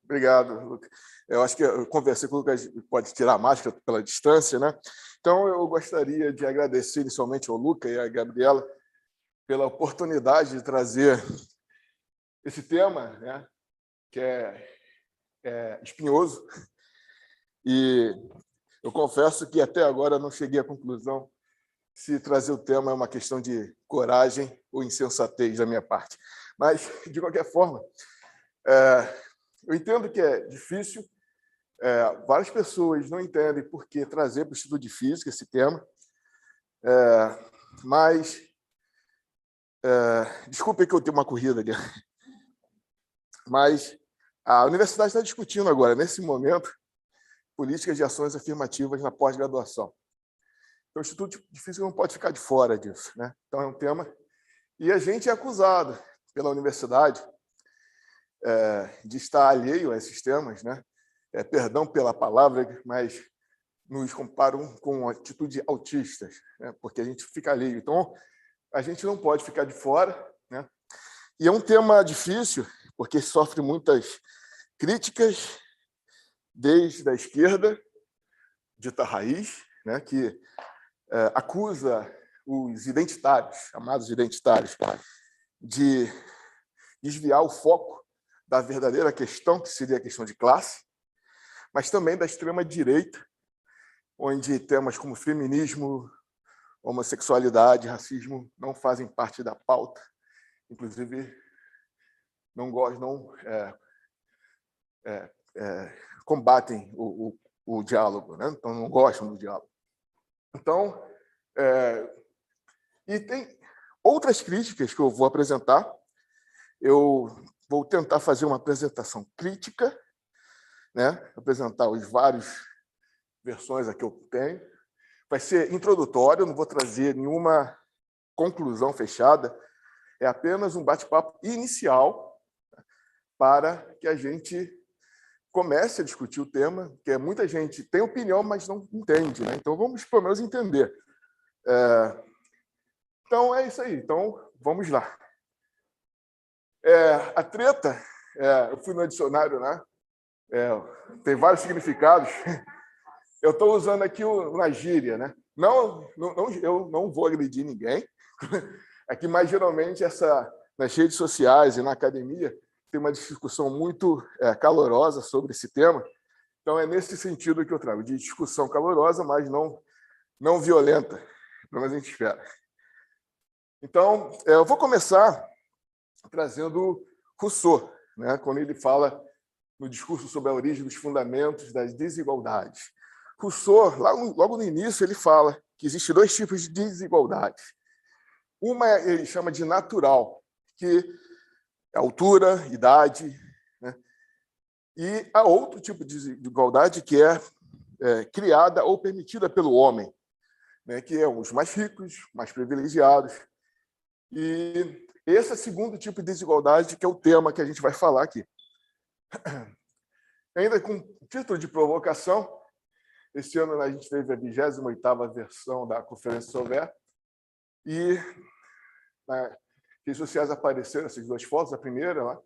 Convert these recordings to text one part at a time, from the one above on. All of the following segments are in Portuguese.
Obrigado, Lucas. Eu acho que eu conversei com o Lucas, pode tirar a máscara pela distância, né? Então, eu gostaria de agradecer inicialmente ao Lucas e à Gabriela pela oportunidade de trazer esse tema, né, que é espinhoso. E eu confesso que até agora não cheguei à conclusão se trazer o tema é uma questão de coragem ou insensatez da minha parte. Mas, de qualquer forma, eu entendo que é difícil. Várias pessoas não entendem por que trazer para o Instituto de Física esse tema. Mas, desculpe que eu tenho uma corrida ali. Mas a universidade está discutindo agora, nesse momento, políticas de ações afirmativas na pós-graduação. Então, o Instituto de Física não pode ficar de fora disso, né? Então, é um tema. E a gente é acusado pela universidade de estar alheio a esses temas, né? Perdão pela palavra, mas nos comparam com atitude autistas, né? Porque a gente fica alheio. Então, a gente não pode ficar de fora, né? E é um tema difícil, porque sofre muitas críticas, desde a esquerda, dita raiz, né? Que acusa os identitários, chamados identitários, de desviar o foco da verdadeira questão, que seria a questão de classe, mas também da extrema-direita, onde temas como feminismo, homossexualidade, racismo não fazem parte da pauta, inclusive não combatem o diálogo, né? Então não gostam do diálogo. Então, e tem outras críticas que eu vou apresentar. Eu vou tentar fazer uma apresentação crítica, né? Apresentar os vários versões aqui que eu tenho. Vai ser introdutório, não vou trazer nenhuma conclusão fechada, é apenas um bate-papo inicial para que a gente comece a discutir o tema, porque muita gente tem opinião, mas não entende, né? Então, vamos, pelo menos, entender. Então, é isso aí. Então, vamos lá. A treta, eu fui no dicionário, né? Tem vários significados. Eu estou usando aqui na gíria, né? Eu não vou agredir ninguém. Aqui, mas geralmente nas redes sociais e na academia tem uma discussão muito calorosa sobre esse tema. Então é nesse sentido que eu trago, de discussão calorosa, mas não violenta, pelo menos a gente espera. Então eu vou começar trazendo Rousseau, né? Quando ele fala no discurso sobre a origem dos fundamentos das desigualdades. Rousseau, logo no início, ele fala que existem dois tipos de desigualdade. Uma ele chama de natural, que é altura, idade, né? E há outro tipo de desigualdade que é criada ou permitida pelo homem, né? Que é os mais ricos, mais privilegiados. E esse é o segundo tipo de desigualdade, que é o tema que a gente vai falar aqui. Ainda com título de provocação, esse ano a gente teve a 28ª versão da Conferência Solvay, e nas redes sociais apareceram essas duas fotos, a primeira, lá,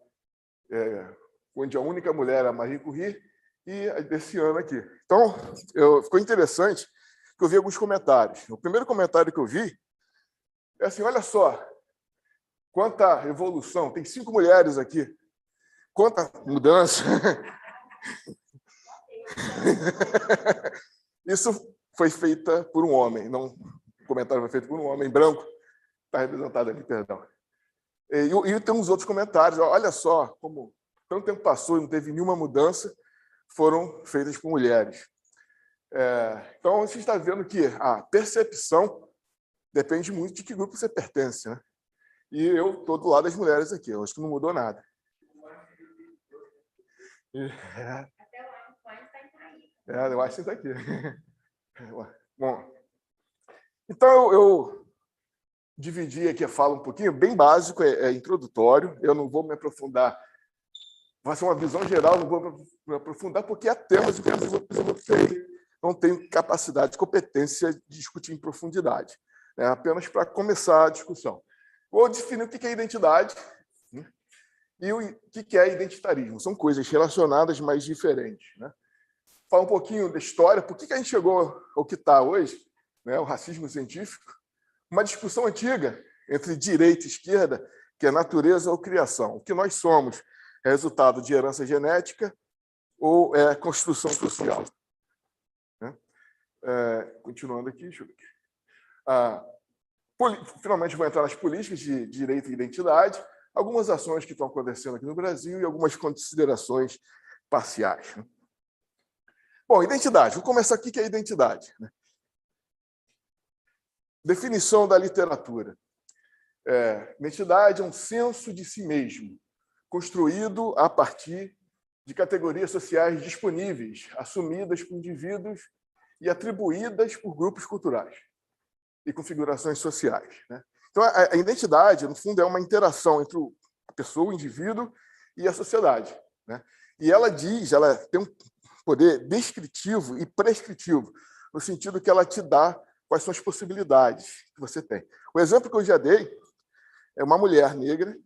onde a única mulher era Marie Curie, e a desse ano aqui. Então, ficou interessante que eu vi alguns comentários. O primeiro comentário que eu vi é assim, olha só, quanta evolução, tem 5 mulheres aqui, quanta mudança. Isso foi feita por um homem, não, o comentário foi feito por um homem branco, está representado ali, perdão. E tem uns outros comentários, olha só, como tanto tempo passou e não teve nenhuma mudança, foram feitas por mulheres. Então, você está vendo que a percepção depende muito de que grupo você pertence, né? E eu estou do lado das mulheres aqui, eu acho que não mudou nada. Eu acho que está aqui. Bom, então eu dividi aqui a fala um pouquinho, bem básico, é introdutório, eu não vou me aprofundar, vai ser uma visão geral, não vou me aprofundar, porque há temas que eu não tenho capacidade, competência de discutir em profundidade, apenas para começar a discussão. Vou definir o que é identidade, né? E o que é identitarismo. São coisas relacionadas, mas diferentes, né? Falar um pouquinho da história, por que a gente chegou ao que está hoje, né? O racismo científico, uma discussão antiga entre direita e esquerda, que é natureza ou criação. O que nós somos é resultado de herança genética ou é construção social, né? Continuando aqui, deixa eu ver aqui. Finalmente vou entrar nas políticas de direito e identidade, algumas ações que estão acontecendo aqui no Brasil e algumas considerações parciais. Bom, identidade. Vou começar aqui, que é identidade, né? Definição da literatura. Identidade é um senso de si mesmo, construído a partir de categorias sociais disponíveis, assumidas por indivíduos e atribuídas por grupos culturais e configurações sociais, né? Então, a identidade, no fundo, é uma interação entre a pessoa, o indivíduo, e a sociedade, né? E ela tem um poder descritivo e prescritivo, no sentido que ela te dá quais são as possibilidades que você tem. O exemplo que eu já dei é uma mulher negra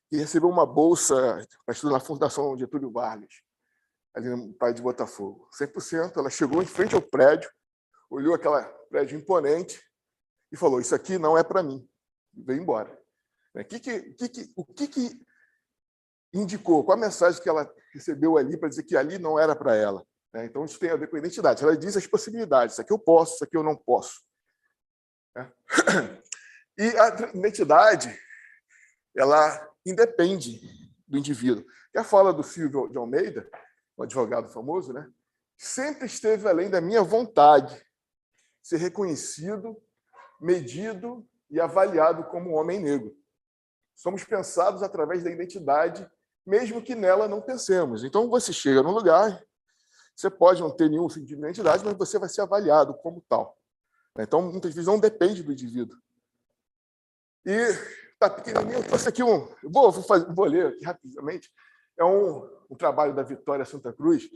que recebeu uma bolsa para estudar na Fundação Getúlio Vargas, ali no Praia de Botafogo. 100%, ela chegou em frente ao prédio, olhou aquele prédio imponente e falou: isso aqui não é para mim. E veio embora. O que indicou? Qual a mensagem que ela recebeu ali para dizer que ali não era para ela? Então, isso tem a ver com a identidade. Ela diz as possibilidades. Isso aqui eu posso, isso aqui eu não posso. E a identidade, ela independe do indivíduo. E a fala do Silvio de Almeida, um advogado famoso, né? Sempre esteve além da minha vontade ser reconhecido, medido e avaliado como um homem negro. Somos pensados através da identidade, mesmo que nela não pensemos. Então, você chega num lugar, você pode não ter nenhum sentido de identidade, mas você vai ser avaliado como tal. Então, muitas vezes, não depende do indivíduo. E tá pequenininho, eu trouxe aqui vou ler aqui rapidamente. É um trabalho da Vitória Santa Cruz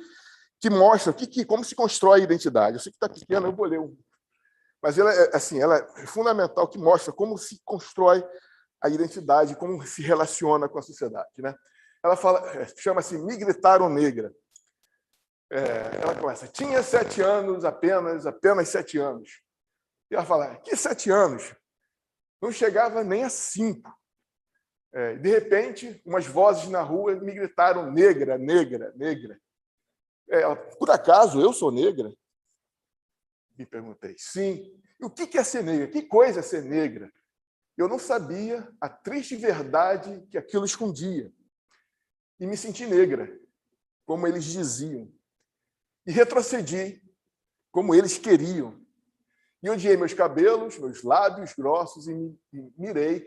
que mostra como se constrói a identidade. Eu sei que está pequeno, eu vou ler mas ela é fundamental, que mostra como se constrói a identidade, como se relaciona com a sociedade, né? Ela chama-se Me Gritaram Negra. Ela começa: tinha 7 anos, apenas 7 anos. E ela fala: que 7 anos? Não chegava nem a 5. De repente, umas vozes na rua me gritaram: negra, negra, negra. Por acaso eu sou negra? Me perguntei. Sim. E o que é ser negra? Que coisa é ser negra? Eu não sabia a triste verdade que aquilo escondia. E me senti negra, como eles diziam. E retrocedi, como eles queriam. E odiei meus cabelos, meus lábios grossos, e me mirei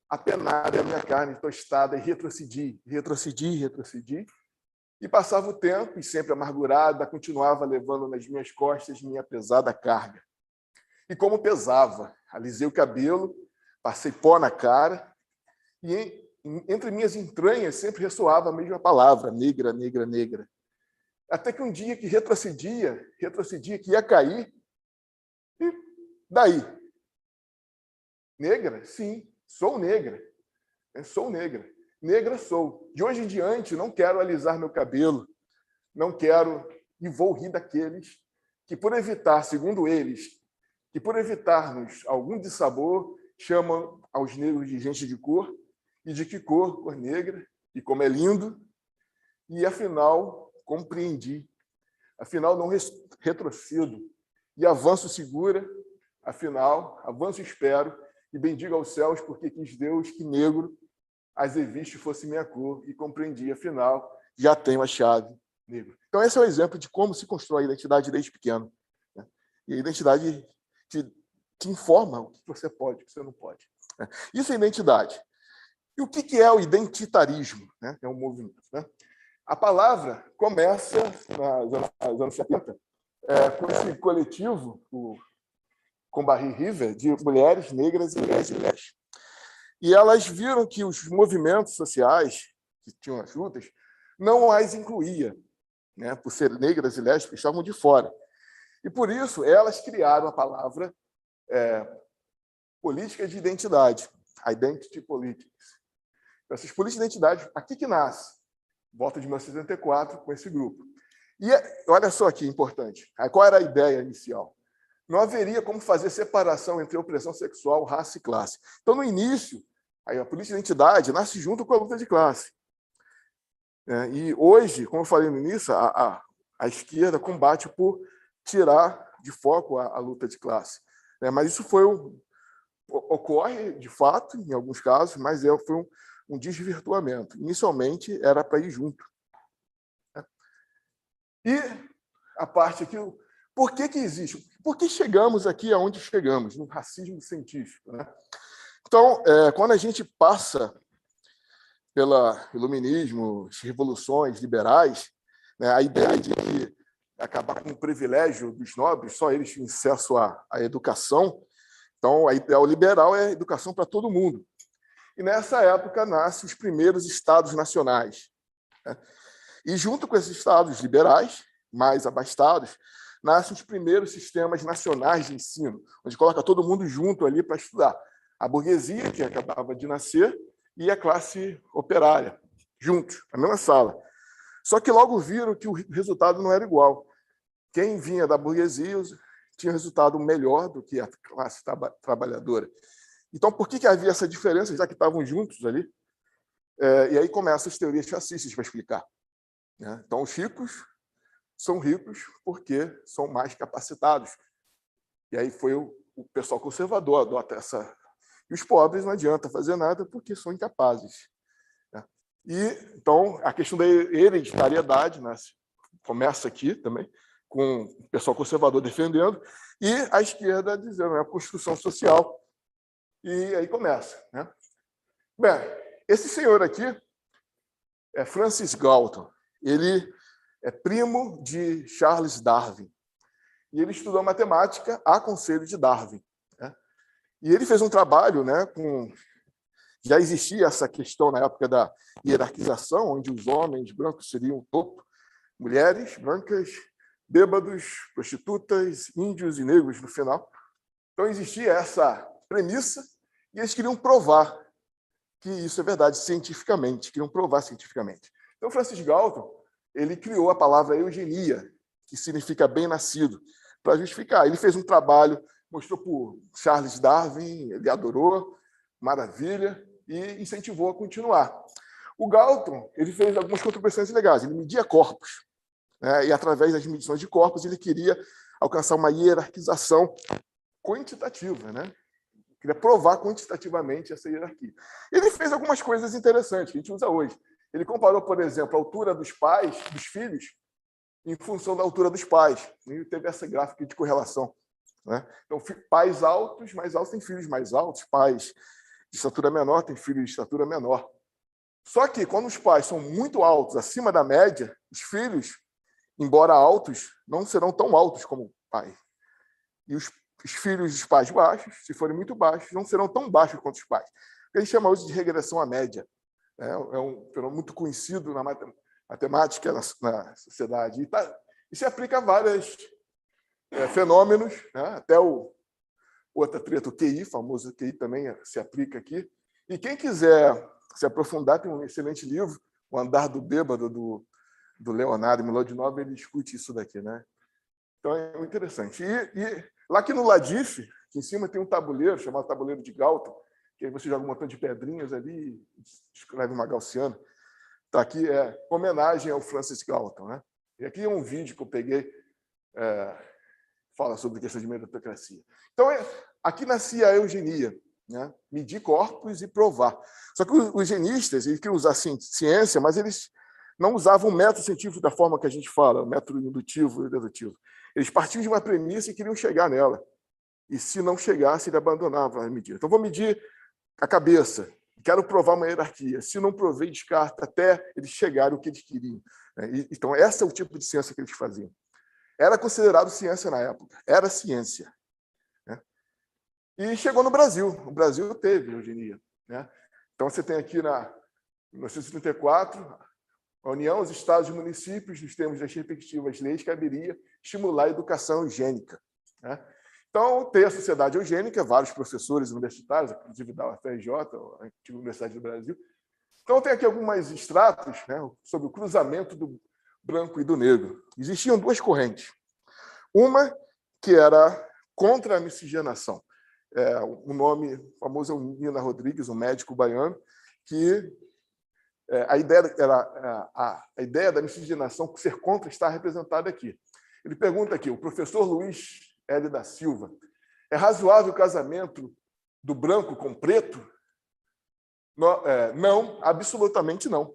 apenada a minha carne tostada, e retrocedi. E passava o tempo, e sempre amargurada, continuava levando nas minhas costas minha pesada carga. E como pesava, alisei o cabelo, passei pó na cara, e entre minhas entranhas sempre ressoava a mesma palavra: negra, negra, negra. Até que um dia que retrocedia, que ia cair, e daí? Negra? Sim, sou negra. Sou negra. Negra sou. De hoje em diante, não quero alisar meu cabelo, não quero e vou rir daqueles que, por evitar, segundo eles, que por evitar-nos algum dissabor, chamam aos negros de gente de cor. E de que cor? Cor negra. E como é lindo. E, afinal, compreendi. Afinal, não retrocedo. E avanço segura. Afinal, avanço e espero. E bendigo aos céus, porque quis Deus que negro azeviste fosse minha cor. E compreendi. Afinal, já tenho a chave negro. Então, esse é o exemplo de como se constrói a identidade desde pequeno. E a identidade te informa o que você pode, o que você não pode. Isso é identidade. E o que é o identitarismo? É um movimento. A palavra começa, nos anos 70, com esse coletivo, o Combahee River, de mulheres negras e brasileiras. E elas viram que os movimentos sociais que tinham as lutas não as incluía, por ser negras e lésbicas, estavam de fora. E, por isso, elas criaram a palavra política de identidade. Identity Politics. Essas políticas de identidade, aqui que nasce, volta de 1974, com esse grupo. E olha só que importante. Qual era a ideia inicial? Não haveria como fazer separação entre opressão sexual, raça e classe. Então, no início, a política de identidade nasce junto com a luta de classe. E hoje, como eu falei no início, a esquerda combate por tirar de foco a luta de classe. Mas isso ocorre, de fato, em alguns casos, mas foi um desvirtuamento. Inicialmente, era para ir junto. E a parte aqui, por que existe? Por que chegamos aqui aonde chegamos, no racismo científico? Então, quando a gente passa pelo iluminismo, as revoluções liberais, a ideia de que acabar com o privilégio dos nobres, só eles tinham acesso à educação. Então, a ideal liberal é a educação para todo mundo. E, nessa época, nascem os primeiros estados nacionais. E, junto com esses estados liberais, mais abastados, nascem os primeiros sistemas nacionais de ensino, onde coloca todo mundo junto ali para estudar. A burguesia, que acabava de nascer, e a classe operária, juntos, na mesma sala. Só que logo viram que o resultado não era igual. Quem vinha da burguesia tinha resultado melhor do que a classe trabalhadora. Então, por que havia essa diferença, já que estavam juntos ali? E aí começam as teorias fascistas para explicar. Então, os ricos são ricos porque são mais capacitados. E aí foi o pessoal conservador adota essa. E os pobres não adianta fazer nada porque são incapazes. E então a questão da hereditariedade, né, começa aqui também, com o pessoal conservador defendendo, e a esquerda dizendo a construção social. E aí começa. Bem, esse senhor aqui é Francis Galton. Ele é primo de Charles Darwin. E ele estudou matemática a conselho de Darwin. E ele fez um trabalho com... Já existia essa questão na época da hierarquização, onde os homens brancos seriam o topo, mulheres brancas, bêbados, prostitutas, índios e negros no final. Então, existia essa premissa e eles queriam provar que isso é verdade cientificamente, queriam provar cientificamente. Então, Francis Galton, ele criou a palavra eugenia, que significa bem-nascido, para justificar. Ele fez um trabalho, mostrou para o Charles Darwin, ele adorou, maravilha, e incentivou a continuar. O Galton, ele fez algumas contribuições legais, ele media corpos, e através das medições de corpos ele queria alcançar uma hierarquização quantitativa, queria provar quantitativamente essa hierarquia. Ele fez algumas coisas interessantes que a gente usa hoje. Ele comparou, por exemplo, a altura dos pais, dos filhos, em função da altura dos pais. E teve essa gráfica de correlação. Então, pais altos, mais altos têm filhos mais altos, pais de estatura menor têm filhos de estatura menor. Só que, quando os pais são muito altos, acima da média, os filhos, embora altos, não serão tão altos como o pai. E os filhos dos pais baixos, se forem muito baixos, não serão tão baixos quanto os pais. A gente chama hoje de regressão à média. É um fenômeno muito conhecido na matemática, na sociedade. E se aplica a vários fenômenos, até outra treta, o QI, famoso QI também se aplica aqui. E quem quiser se aprofundar, tem um excelente livro, O Andar do Bêbado, do Leonardo Mlodinow, ele discute isso daqui. Então, é muito interessante. E lá aqui no Ladif, que em cima tem um tabuleiro, chamado Tabuleiro de Galton, que aí você joga um montão de pedrinhas ali e escreve uma gaussiana. Está aqui, homenagem ao Francis Galton. E aqui é um vídeo que eu peguei, fala sobre a questão de meritocracia. Então, aqui nascia a eugenia, medir corpos e provar. Só que os eugenistas, eles queriam usar ciência, mas eles não usavam o método científico da forma que a gente fala, o método indutivo e dedutivo. Eles partiam de uma premissa e queriam chegar nela. E se não chegasse, ele abandonava a medida. Então, vou medir a cabeça, quero provar uma hierarquia. Se não provei, descarta até eles chegarem ao que eles queriam. Então, esse é o tipo de ciência que eles faziam. Era considerado ciência na época, era ciência. E chegou no Brasil. O Brasil teve eugenia. Então, você tem aqui, em 1934, a União, os estados e municípios, nos termos das respectivas leis, caberia estimular a educação higiênica. Então, tem a sociedade eugênica, vários professores universitários, inclusive da UFRJ, a antiga Universidade do Brasil. Então, tem aqui alguns extratos, né, sobre o cruzamento do branco e do negro. Existiam duas correntes. Uma que era contra a miscigenação. O nome famoso é o Nina Rodrigues, um médico baiano, que a ideia da miscigenação ser contra está representada aqui. Ele pergunta aqui, o professor Luiz L. da Silva, é razoável o casamento do branco com preto? Não, absolutamente não.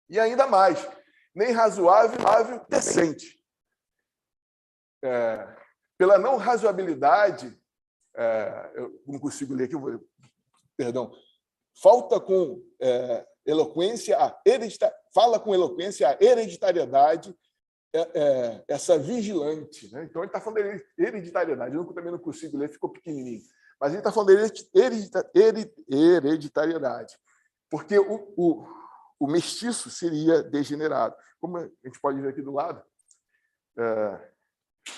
E ainda mais, nem razoável, decente. Pela não razoabilidade, eu não consigo ler aqui, perdão, falta com eloquência fala com eloquência a hereditariedade, essa vigilante. Né? Então, ele está falando de hereditariedade. Eu também não consigo ler, ficou pequenininho. Mas ele está falando de hereditariedade, porque o mestiço seria degenerado. Como a gente pode ver aqui do lado,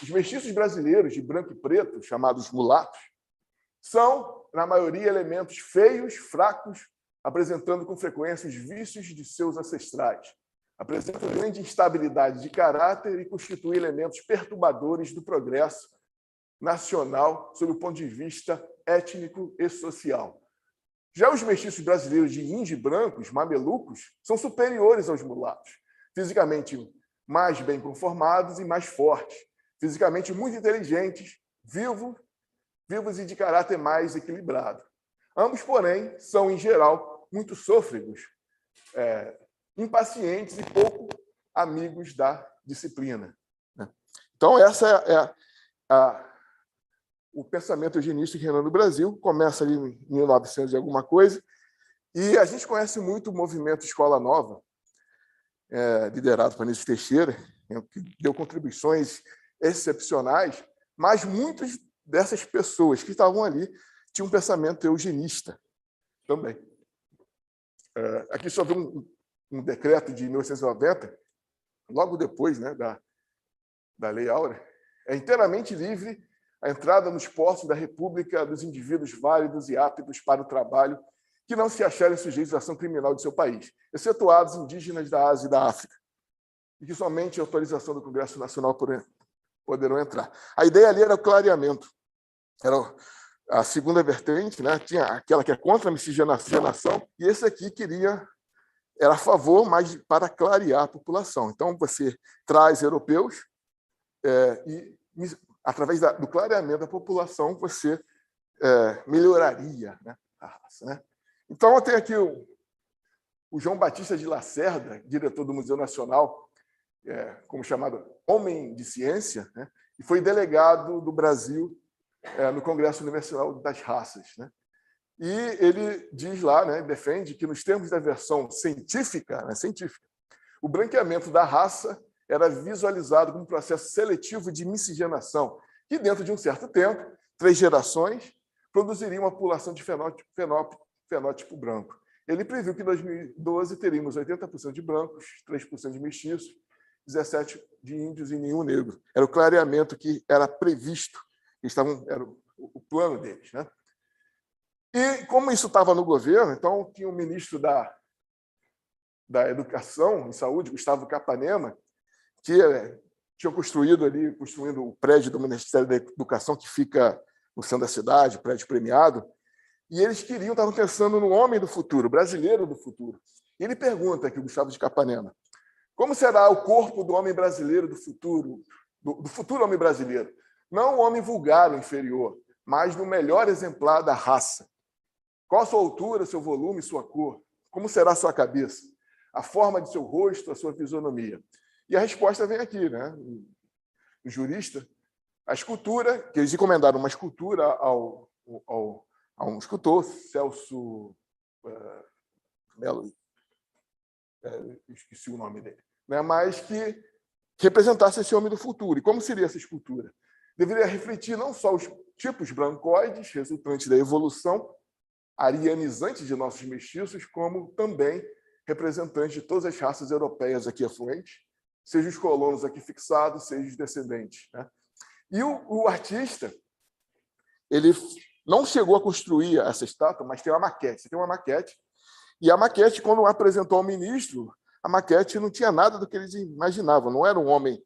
os mestiços brasileiros de branco e preto, chamados mulatos, são, na maioria, elementos feios, fracos, apresentando com frequência os vícios de seus ancestrais. Apresentam grande instabilidade de caráter e constituem elementos perturbadores do progresso nacional sob o ponto de vista étnico e social. Já os mestiços brasileiros de índio e brancos, mamelucos, são superiores aos mulatos, fisicamente mais bem conformados e mais fortes, fisicamente muito inteligentes, vivos e de caráter mais equilibrado. Ambos, porém, são, em geral, muito sôfregos, impacientes e pouco amigos da disciplina. Então, essa o pensamento eugenista que reinou no Brasil, começa ali em 1900 e alguma coisa, e a gente conhece muito o movimento Escola Nova, liderado por Anísio Teixeira, que deu contribuições excepcionais, mas muitas dessas pessoas que estavam ali tinham um pensamento eugenista também. Aqui só vê um decreto de 1890, logo depois, né, da Lei Áurea, é inteiramente livre a entrada nos postos da República dos indivíduos válidos e aptos para o trabalho que não se acharem sujeitos à ação criminal de seu país, excetuados indígenas da Ásia e da África, e que somente a autorização do Congresso Nacional poderão entrar. A ideia ali era o clareamento. Era a segunda vertente, né? Tinha aquela que é contra a miscigenação, e esse aqui era a favor, mas para clarear a população. Então, você traz europeus e, através do clareamento da população, você melhoraria, né, a raça. Né? Então, eu tenho aqui o João Batista de Lacerda, diretor do Museu Nacional, como chamado Homem de Ciência, né? E foi delegado do Brasil no Congresso Universal das Raças. Né? E ele diz lá, né, defende que, nos termos da versão científica, o branqueamento da raça era visualizado como um processo seletivo de miscigenação, que, dentro de um certo tempo, 3 gerações, produziria uma população de fenótipo branco. Ele previu que, em 2012, teríamos 80% de brancos, 3% de mestiços, 17% de índios e nenhum negro. Era o clareamento que era previsto, era o plano deles. Né? E, como isso estava no governo, então, tinha o ministro da Educação e Saúde, Gustavo Capanema, que tinha construindo o prédio do Ministério da Educação, que fica no centro da cidade, prédio premiado, e eles estavam pensando no homem do futuro, brasileiro do futuro. E ele pergunta aqui, o Gustavo de Capanema, como será o corpo do homem brasileiro do futuro homem brasileiro? Não o homem vulgar ou inferior, mas no melhor exemplar da raça. Qual a sua altura, seu volume, sua cor? Como será a sua cabeça? A forma de seu rosto, a sua fisionomia? E a resposta vem aqui, né? O jurista, a escultura, que eles encomendaram uma escultura a um escultor, Celso Melo, esqueci o nome dele, né? Mas que representasse esse homem do futuro. E como seria essa escultura? Deveria refletir não só os tipos brancoides, resultantes da evolução arianizante de nossos mestiços, como também representantes de todas as raças europeias aqui afluentes, seja os colonos aqui fixados, seja os descendentes. Né? E o artista ele não chegou a construir essa estátua, mas tem uma maquete. Você tem uma maquete, e a maquete, quando apresentou ao ministro, a maquete não tinha nada do que eles imaginavam. Não era um homem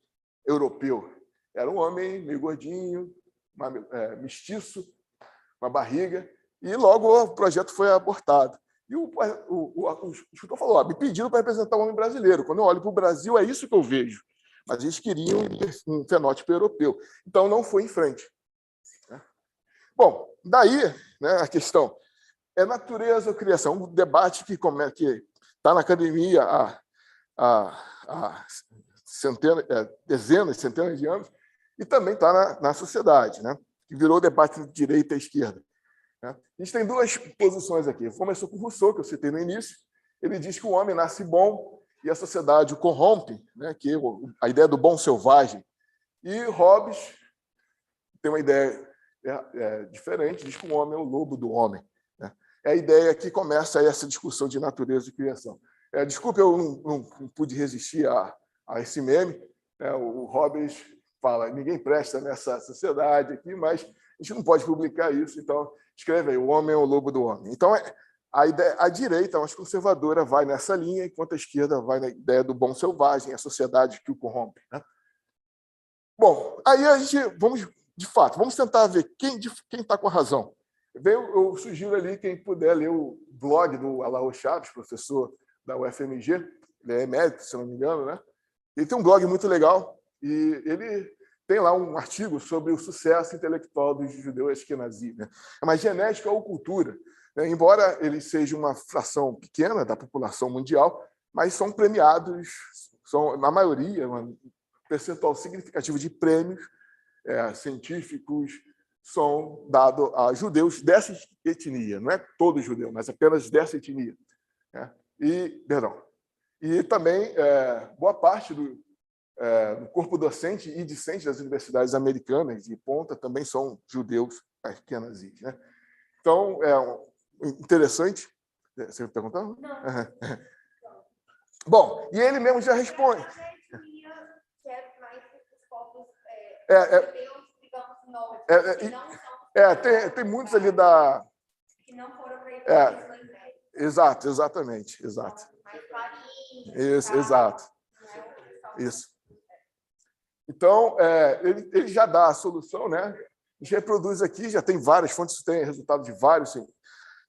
europeu, era um homem meio gordinho, mestiço, uma barriga, e logo o projeto foi abortado. E o escultor falou, me pediram para representar o homem brasileiro. Quando eu olho para o Brasil, é isso que eu vejo. Mas eles queriam um fenótipo europeu. Então, não foi em frente. Bom, daí, né, a questão é natureza ou criação, um debate que está na academia há dezenas, centenas de anos, e também está na sociedade, né, que virou debate de direita e esquerda. Né? A gente tem duas posições aqui. Começou com Rousseau, que eu citei no início. Ele diz que o homem nasce bom e a sociedade o corrompe, né, que é a ideia do bom selvagem. E Hobbes tem uma ideia diferente, diz que o homem é o lobo do homem. Né? É a ideia que começa essa discussão de natureza e criação. Desculpe, eu não pude resistir a esse meme. O Hobbes fala, ninguém presta nessa sociedade aqui, mas a gente não pode publicar isso, então escreve aí, o homem é o lobo do homem. Então, a direita, mais conservadora, vai nessa linha, enquanto a esquerda vai na ideia do bom selvagem, a sociedade que o corrompe. Né? Bom, aí a gente vamos tentar ver quem está com a razão. Eu sugiro ali, quem puder ler o blog do Alaô Chaves, professor da UFMG, ele é emérito, se não me engano, né? Ele tem um blog muito legal e ele tem lá um artigo sobre o sucesso intelectual dos judeus ashkenazim, né? É uma genética ou cultura, né? Embora ele seja uma fração pequena da população mundial, mas são premiados, na maioria, um percentual significativo de prêmios científicos são dados a judeus dessa etnia, não é todo judeu, mas apenas dessa etnia. Né? E também boa parte do corpo docente e discente das universidades americanas de ponta também são judeus ashkenazis. Né? Então, interessante. Você está perguntando? Não. Bom, e ele mesmo já responde. Tem muitos ali da... Que não foram para exatamente. Exato. Isso, exato. Isso. Então, ele já dá a solução, né? A gente reproduz aqui, já tem várias fontes, tem resultado de vários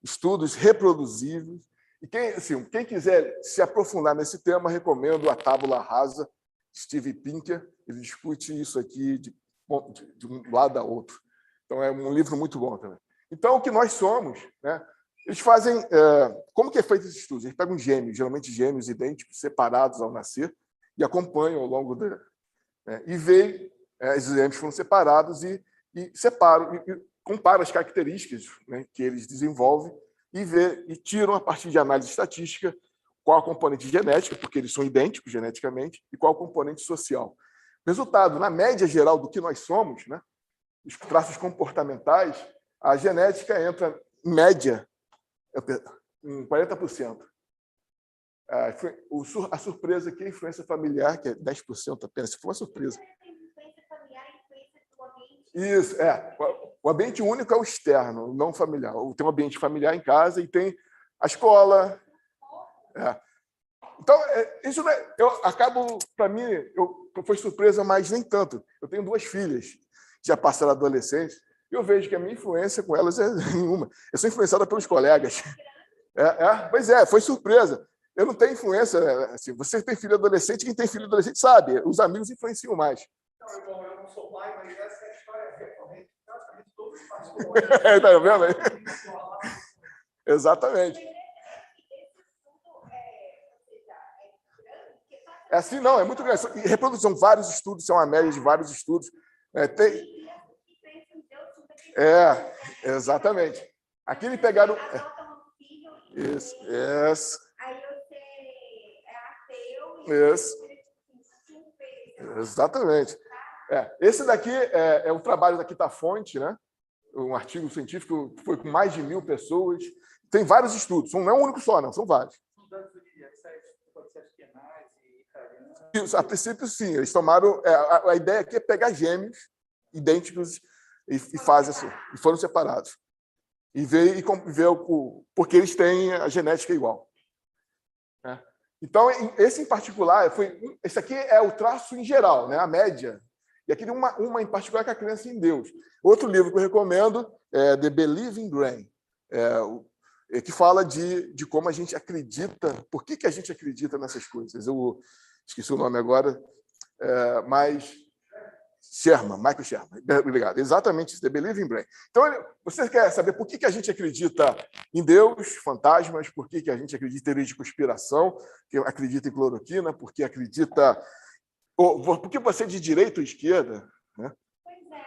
estudos reproduzíveis. E quem quiser se aprofundar nesse tema, recomendo a Tábula Rasa, Steve Pinker. Ele discute isso aqui de um lado a outro. Então, é um livro muito bom também. Então, o que nós somos, né? Eles fazem... como que é feito esse estudo? Eles pegam gêmeos, geralmente gêmeos idênticos, separados ao nascer, e acompanham ao longo da... e veem, os gêmeos foram separados e separam, e comparam as características, né, que eles desenvolvem e tiram, a partir de análise estatística, qual a componente genética, porque eles são idênticos geneticamente, e qual a componente social. Resultado, na média geral do que nós somos, né, os traços comportamentais, a genética entra, em média, em 40%. A surpresa aqui é a influência familiar, que é 10% apenas, se for uma surpresa. Isso, o ambiente único é o externo, não familiar. Tem um ambiente familiar em casa e tem a escola. Então, isso eu acabo, para mim, foi surpresa, mas nem tanto. Eu tenho 2 filhas, já passaram a adolescência, e eu vejo que a minha influência com elas é nenhuma. Eu sou influenciada pelos colegas. Pois foi surpresa. Eu não tenho influência. Assim, você tem filho adolescente, quem tem filho adolescente sabe, os amigos influenciam mais. Não, eu não sou pai, mas essa é a história recorrente. Praticamente todos os pais. Está vendo aí? Exatamente. Assim, não, é muito grande. E reprodução, vários estudos, são a média de vários estudos. Exatamente. Aqui eles pegaram... Isso. Aí você é ateu. Isso. Exatamente. Esse daqui é o trabalho da Quitafonte, né? Um artigo científico que foi com mais de 1000 pessoas. Tem vários estudos, não é um único só, não, são vários. Isso, a princípio, sim. Eles tomaram... a ideia aqui é pegar gêmeos idênticos e fazem assim, e foram separados. E vê porque eles têm a genética igual. Né? Então, esse em particular, esse aqui é o traço em geral, né? A média. E aqui tem uma em particular que é a crença em Deus. Outro livro que eu recomendo é The Believing Brain, que fala de como a gente acredita, por que a gente acredita nessas coisas. Eu esqueci o nome agora, mas Michael Sherman, obrigado. Exatamente isso, The Believing Brain. Então, você quer saber por que a gente acredita em Deus, fantasmas, por que a gente acredita em teoria de conspiração, que acredita em cloroquina, por que acredita... Por que você é de direita ou esquerda? Né? Pois é.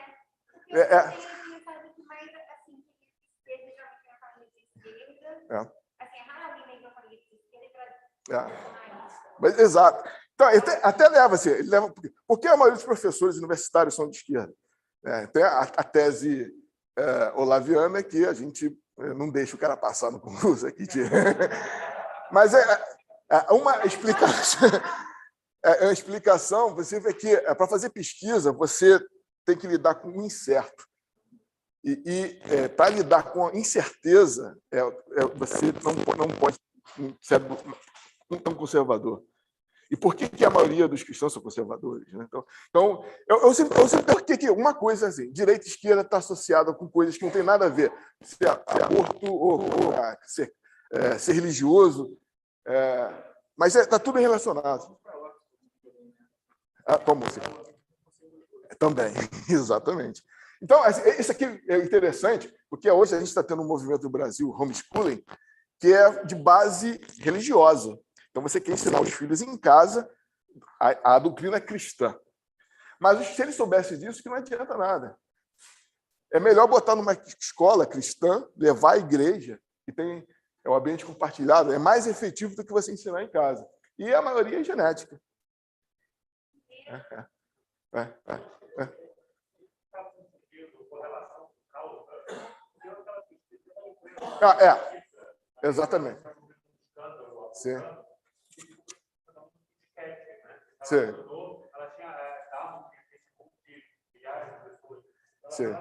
Porque eu tenho pensado que mais, assim, que esquerda já tem a família de esquerda. Assim, é raro alguém lembrar a família de esquerda Mas, exato. Então, até leva. Por que a maioria dos professores universitários são de esquerda? Tem a tese olaviana que a gente não deixa o cara passar no concurso aqui. Mas uma explicação... É uma explicação, você vê que para fazer pesquisa, você tem que lidar com o incerto. E para lidar com a incerteza, você não pode ser tão conservador. E por que a maioria dos cristãos são conservadores? Né? Então eu sempre pergunto que uma coisa assim, direita e esquerda está associada com coisas que não tem nada a ver. Ser aborto ou ser religioso. Mas está tudo relacionado. Como assim? Também, exatamente. Então, isso aqui é interessante, porque hoje a gente está tendo um movimento no Brasil, homeschooling, que é de base religiosa. Então, você quer ensinar os filhos em casa a doutrina cristã. Mas se eles soubessem disso, que não adianta nada. É melhor botar numa escola cristã, levar à igreja, que tem o ambiente compartilhado, é mais efetivo do que você ensinar em casa. E a maioria é genética. Exatamente. Sim. Sim. Sim.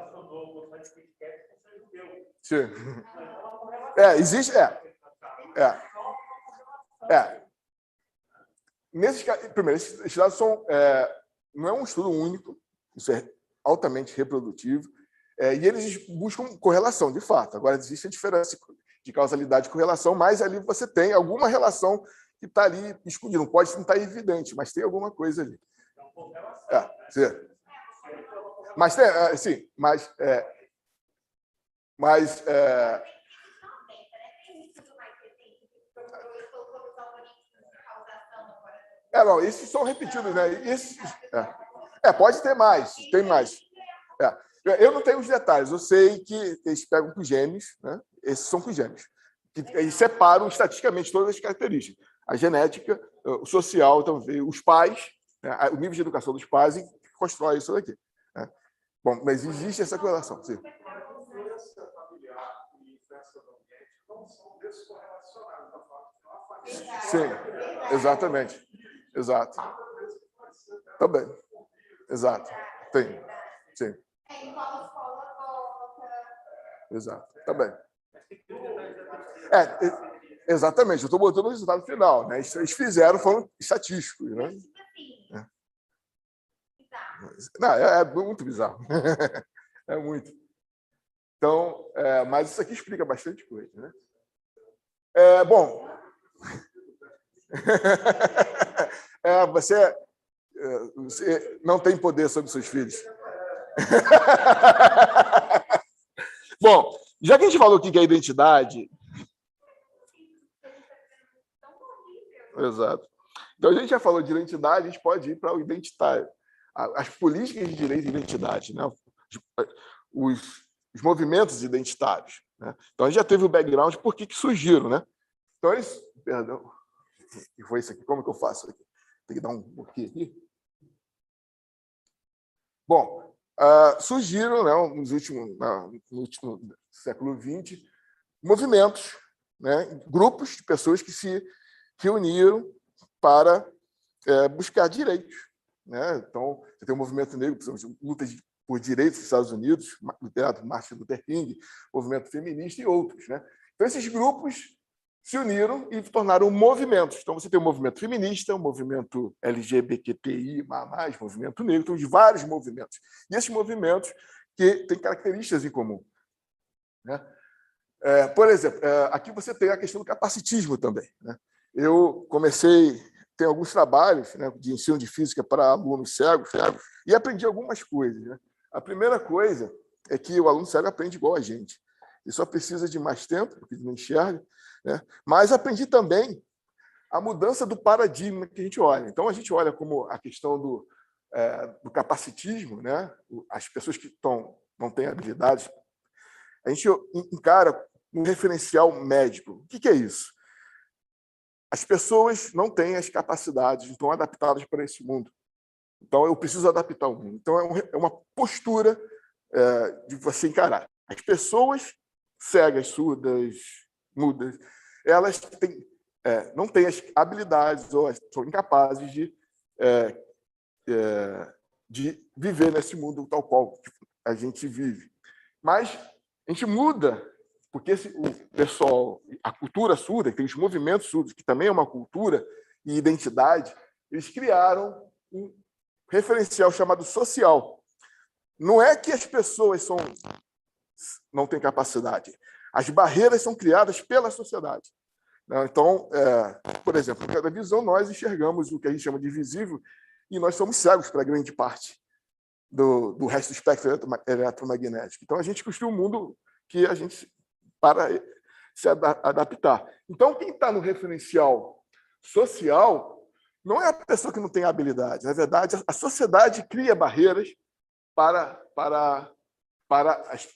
Sim. Existe. Primeiro, esses dados não é um estudo único, isso é altamente reprodutivo, e eles buscam correlação, de fato. Agora, existe a diferença de causalidade e correlação, mas ali você tem alguma relação que está ali escondida. Não pode não estar evidente, mas tem alguma coisa ali. Sim. Mas tem, sim, mas não, esses são repetidos, né? Pode ter mais, tem mais. Eu não tenho os detalhes, eu sei que eles pegam com genes, né? Esses são com genes, e separam estatisticamente todas as características. A genética, o social, então, os pais, né? O nível de educação dos pais e constrói isso daqui. Né? Bom, mas existe essa correlação, sim. Sim, exatamente. Exato. Também. Exato. Tem. Sim. Exato. Também. Exatamente. Eu estou botando o resultado final. Né? Eles fizeram, foram estatísticos. Né? Não, é muito bizarro. É muito. Então, mas isso aqui explica bastante coisa. Né? Bom. Você não tem poder sobre seus filhos. Bom, já que a gente falou aqui que é identidade... Exato. Então, a gente já falou de identidade, a gente pode ir para o identitário. As políticas de direito e identidade, né? Os movimentos identitários. Né? Então, a gente já teve o background de por que surgiram. Né? Então, eles... Perdão. E foi isso aqui. Como que eu faço aqui? Tem que dar um pouquinho aqui. Bom, surgiram, né, no último século XX, movimentos, né, grupos de pessoas que se reuniram para buscar direitos. Né? Então, você tem o movimento negro, lutas por direitos dos Estados Unidos, liderado Martin Luther King, movimento feminista e outros, né? Então, esses grupos se uniram e tornaram movimentos. Então, você tem o movimento feminista, o movimento LGBTI+, movimento negro, então, de vários movimentos. E esses movimentos que têm características em comum, né? Por exemplo, aqui você tem a questão do capacitismo também, né? Eu tem alguns trabalhos, né, de ensino de física para alunos cegos, e aprendi algumas coisas, né? A primeira coisa é que o aluno cego aprende igual a gente. Ele só precisa de mais tempo, porque ele não enxerga, né? Mas aprendi também a mudança do paradigma que a gente olha. Então, a gente olha como a questão do capacitismo, né? As pessoas que não têm habilidades, a gente encara um referencial médico. O que é isso? As pessoas não têm as capacidades, estão adaptadas para esse mundo. Então, eu preciso adaptar o mundo. Então, é uma postura de você encarar. As pessoas cegas, surdas, mudas, elas não têm as habilidades ou são incapazes de viver nesse mundo tal qual a gente vive. Mas a gente muda, porque o pessoal, a cultura surda, tem os movimentos surdos, que também é uma cultura e identidade, eles criaram um referencial chamado social. Não é que as pessoas não têm capacidade. As barreiras são criadas pela sociedade. Então, por exemplo, em cada visão, nós enxergamos o que a gente chama de visível e nós somos cegos para grande parte do resto do espectro eletromagnético. Então, a gente construiu um mundo que a gente para se adaptar. Então, quem está no referencial social não é a pessoa que não tem habilidade. Na verdade, a sociedade cria barreiras para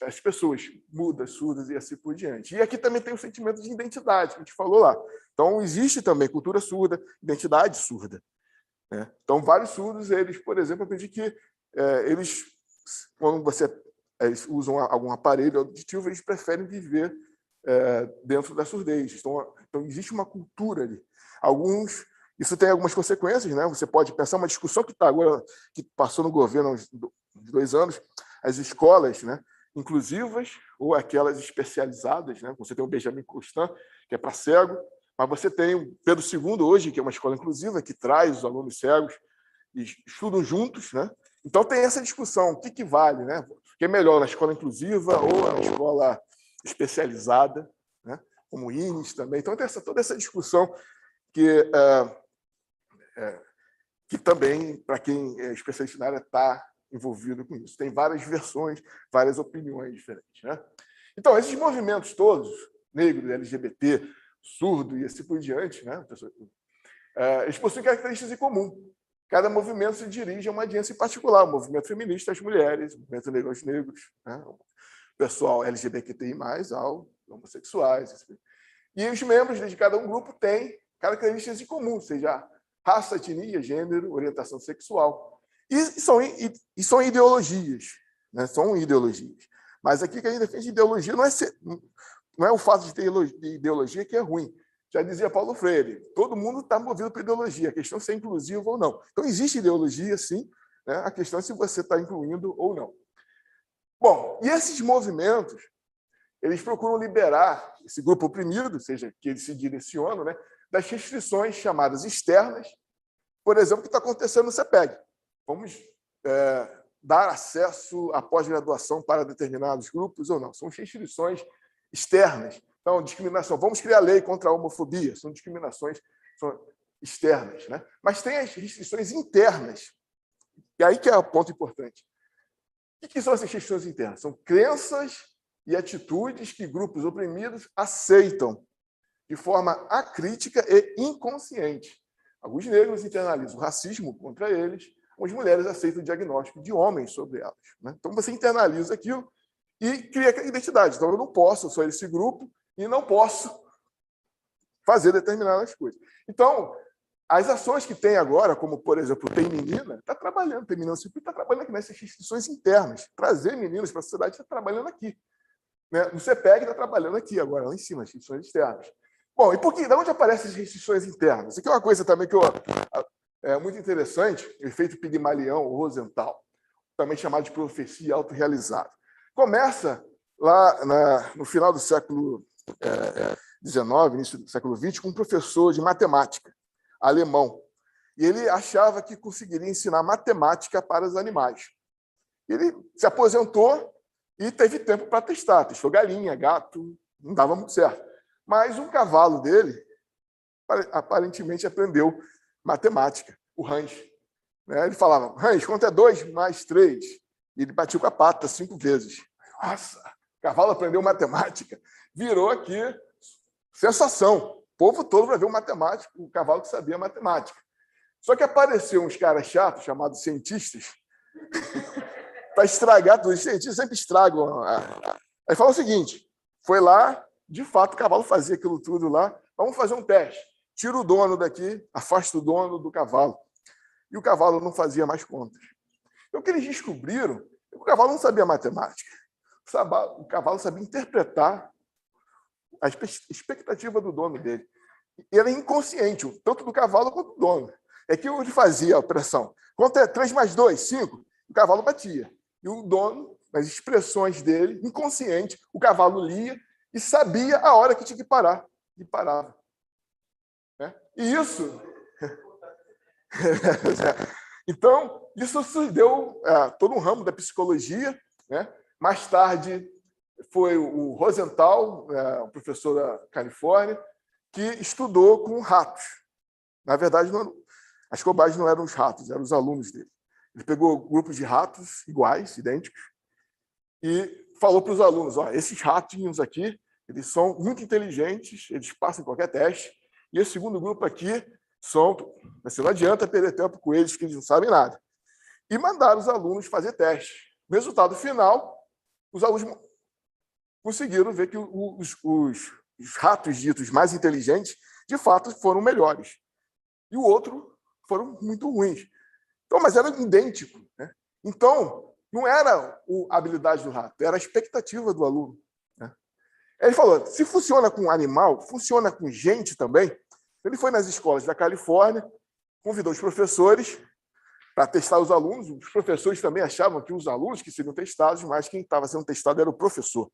as pessoas mudas, surdas e assim por diante. E aqui também tem o sentimento de identidade, que a gente falou lá. Então, existe também cultura surda, identidade surda, né? Então, vários surdos, eles, por exemplo, aprendi que eles, quando eles usam algum aparelho auditivo, eles preferem viver dentro da surdez. Então, existe uma cultura ali. Isso tem algumas consequências, né? Você pode pensar uma discussão que está agora, que passou no governo há uns 2 anos, as escolas, né, inclusivas ou aquelas especializadas, né? Você tem o Benjamin Constant, que é para cego, mas você tem o Pedro II hoje, que é uma escola inclusiva, que traz os alunos cegos e estudam juntos, né? Então tem essa discussão, o que vale, né? O que é melhor, na escola inclusiva ou na escola especializada, né? Como o INES também. Então tem toda essa discussão que também, para quem é especialista na área, está envolvido com isso. Tem várias versões, várias opiniões diferentes, né? Então, esses movimentos todos, negro, LGBT, surdo e assim por diante, né? Eles possuem características em comum. Cada movimento se dirige a uma audiência em particular. O movimento feminista, as mulheres, o movimento negro, os negros, né? O pessoal LGBTI+, homossexuais. Assim. E os membros de cada grupo têm características em comum, seja raça, etnia, gênero, orientação sexual. E são ideologias, né? São ideologias. Mas aqui que a gente defende ideologia não é o fato de ter ideologia que é ruim. Já dizia Paulo Freire, todo mundo está movido por ideologia, a questão é se é inclusivo ou não. Então, existe ideologia, sim, né? A questão é se você está incluindo ou não. Bom, e esses movimentos, eles procuram liberar esse grupo oprimido, seja que eles se direcionam, né, das restrições chamadas externas, por exemplo, o que está acontecendo no CEPEG. Vamos dar acesso à pós-graduação para determinados grupos ou não. São restrições externas. Então, discriminação. Vamos criar lei contra a homofobia. São discriminações externas, né? Mas tem as restrições internas. E aí que é o ponto importante. O que são essas restrições internas? São crenças e atitudes que grupos oprimidos aceitam de forma acrítica e inconsciente. Alguns negros internalizam o racismo contra eles, as mulheres aceitam o diagnóstico de homens sobre elas, né? Então, você internaliza aquilo e cria aquela identidade. Então, eu sou esse grupo e não posso fazer determinadas coisas. Então, as ações que tem agora, como, por exemplo, Tem Menina, está trabalhando, Tem Menina Circuito está trabalhando aqui nessas restrições internas. Trazer meninas para a sociedade está trabalhando aqui, né? O CEPEG está trabalhando aqui agora, lá em cima, as restrições externas. Bom, e de onde aparecem as restrições internas? Isso aqui é uma coisa também que é muito interessante, o efeito Pigmalião ou Rosenthal. também chamado de profecia autorrealizada. Começa lá no final do século XIX, início do século XX, com um professor de matemática alemão. E ele achava que conseguiria ensinar matemática para os animais. Ele se aposentou e teve tempo para testar. Testou galinha, gato, não dava muito certo. Mas um cavalo dele aparentemente aprendeu matemática, o Hans. Ele falava, Hans, quanto é 2 mais 3? E ele batia com a pata 5 vezes. Nossa, o cavalo aprendeu matemática. Virou aqui sensação. O povo todo vai ver o matemático, o cavalo que sabia matemática. Só que apareceu uns caras chatos, chamados cientistas, para estragar tudo. Os cientistas sempre estragam. Aí falou o seguinte, foi lá, de fato, o cavalo fazia aquilo tudo lá, vamos fazer um teste. Tira o dono daqui, afasta o dono do cavalo. E o cavalo não fazia mais contas. Então, o que eles descobriram é que o cavalo não sabia matemática. O cavalo sabia interpretar a expectativa do dono dele. E era inconsciente, tanto do cavalo quanto do dono. É que ele fazia a operação. Quanto é 3 mais 2? 5. O cavalo batia. E o dono, nas expressões dele, inconsciente, o cavalo lia e sabia a hora que tinha que parar. E parava. E isso... Então, isso deu todo um ramo da psicologia. Mais tarde, foi o Rosenthal, um professor da Califórnia, que estudou com ratos. Na verdade, as cobayas não eram os ratos, eram os alunos dele. Ele pegou grupos de ratos iguais, idênticos, e falou para os alunos, esses ratinhos aqui, eles são muito inteligentes, eles passam em qualquer teste, e esse segundo grupo aqui você não adianta perder tempo com eles, que eles não sabem nada. E mandaram os alunos fazer teste. No resultado final, os alunos conseguiram ver que os ratos ditos mais inteligentes, de fato, foram melhores. E o outro foram muito ruins. Então, mas era idêntico. Então, não era a habilidade do rato, era a expectativa do aluno. Ele falou, se funciona com animal, funciona com gente também. Ele foi nas escolas da Califórnia, convidou os professores para testar os alunos. Os professores também achavam que os alunos que seriam testados, mas quem estava sendo testado era o professor.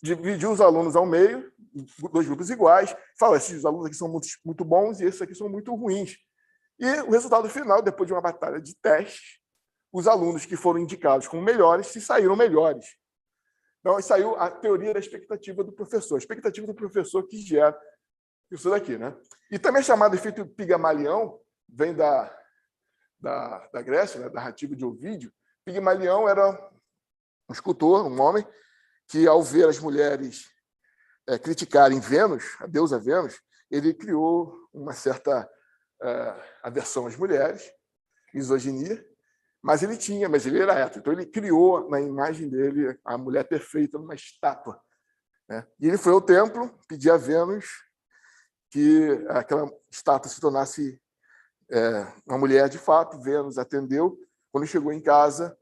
Dividiu os alunos ao meio, 2 grupos iguais, falou, esses alunos aqui são muito, muito bons e esses aqui são muito ruins. E o resultado final, depois de uma batalha de teste, os alunos que foram indicados como melhores se saíram melhores. Então, saiu a teoria da expectativa do professor. A expectativa do professor que gera isso daqui. E também é chamado efeito Pigmalião, vem da Grécia, da narrativa de Ovídio. Pigmalião era um escultor, um homem, que, ao ver as mulheres criticarem Vênus, a deusa Vênus, ele criou uma certa aversão às mulheres, misoginia, mas ele era hétero. Então, ele criou na imagem dele a mulher perfeita numa estátua. E ele foi ao templo pedir a Vênus que aquela estátua se tornasse uma mulher de fato. Vênus atendeu. Quando chegou em casa,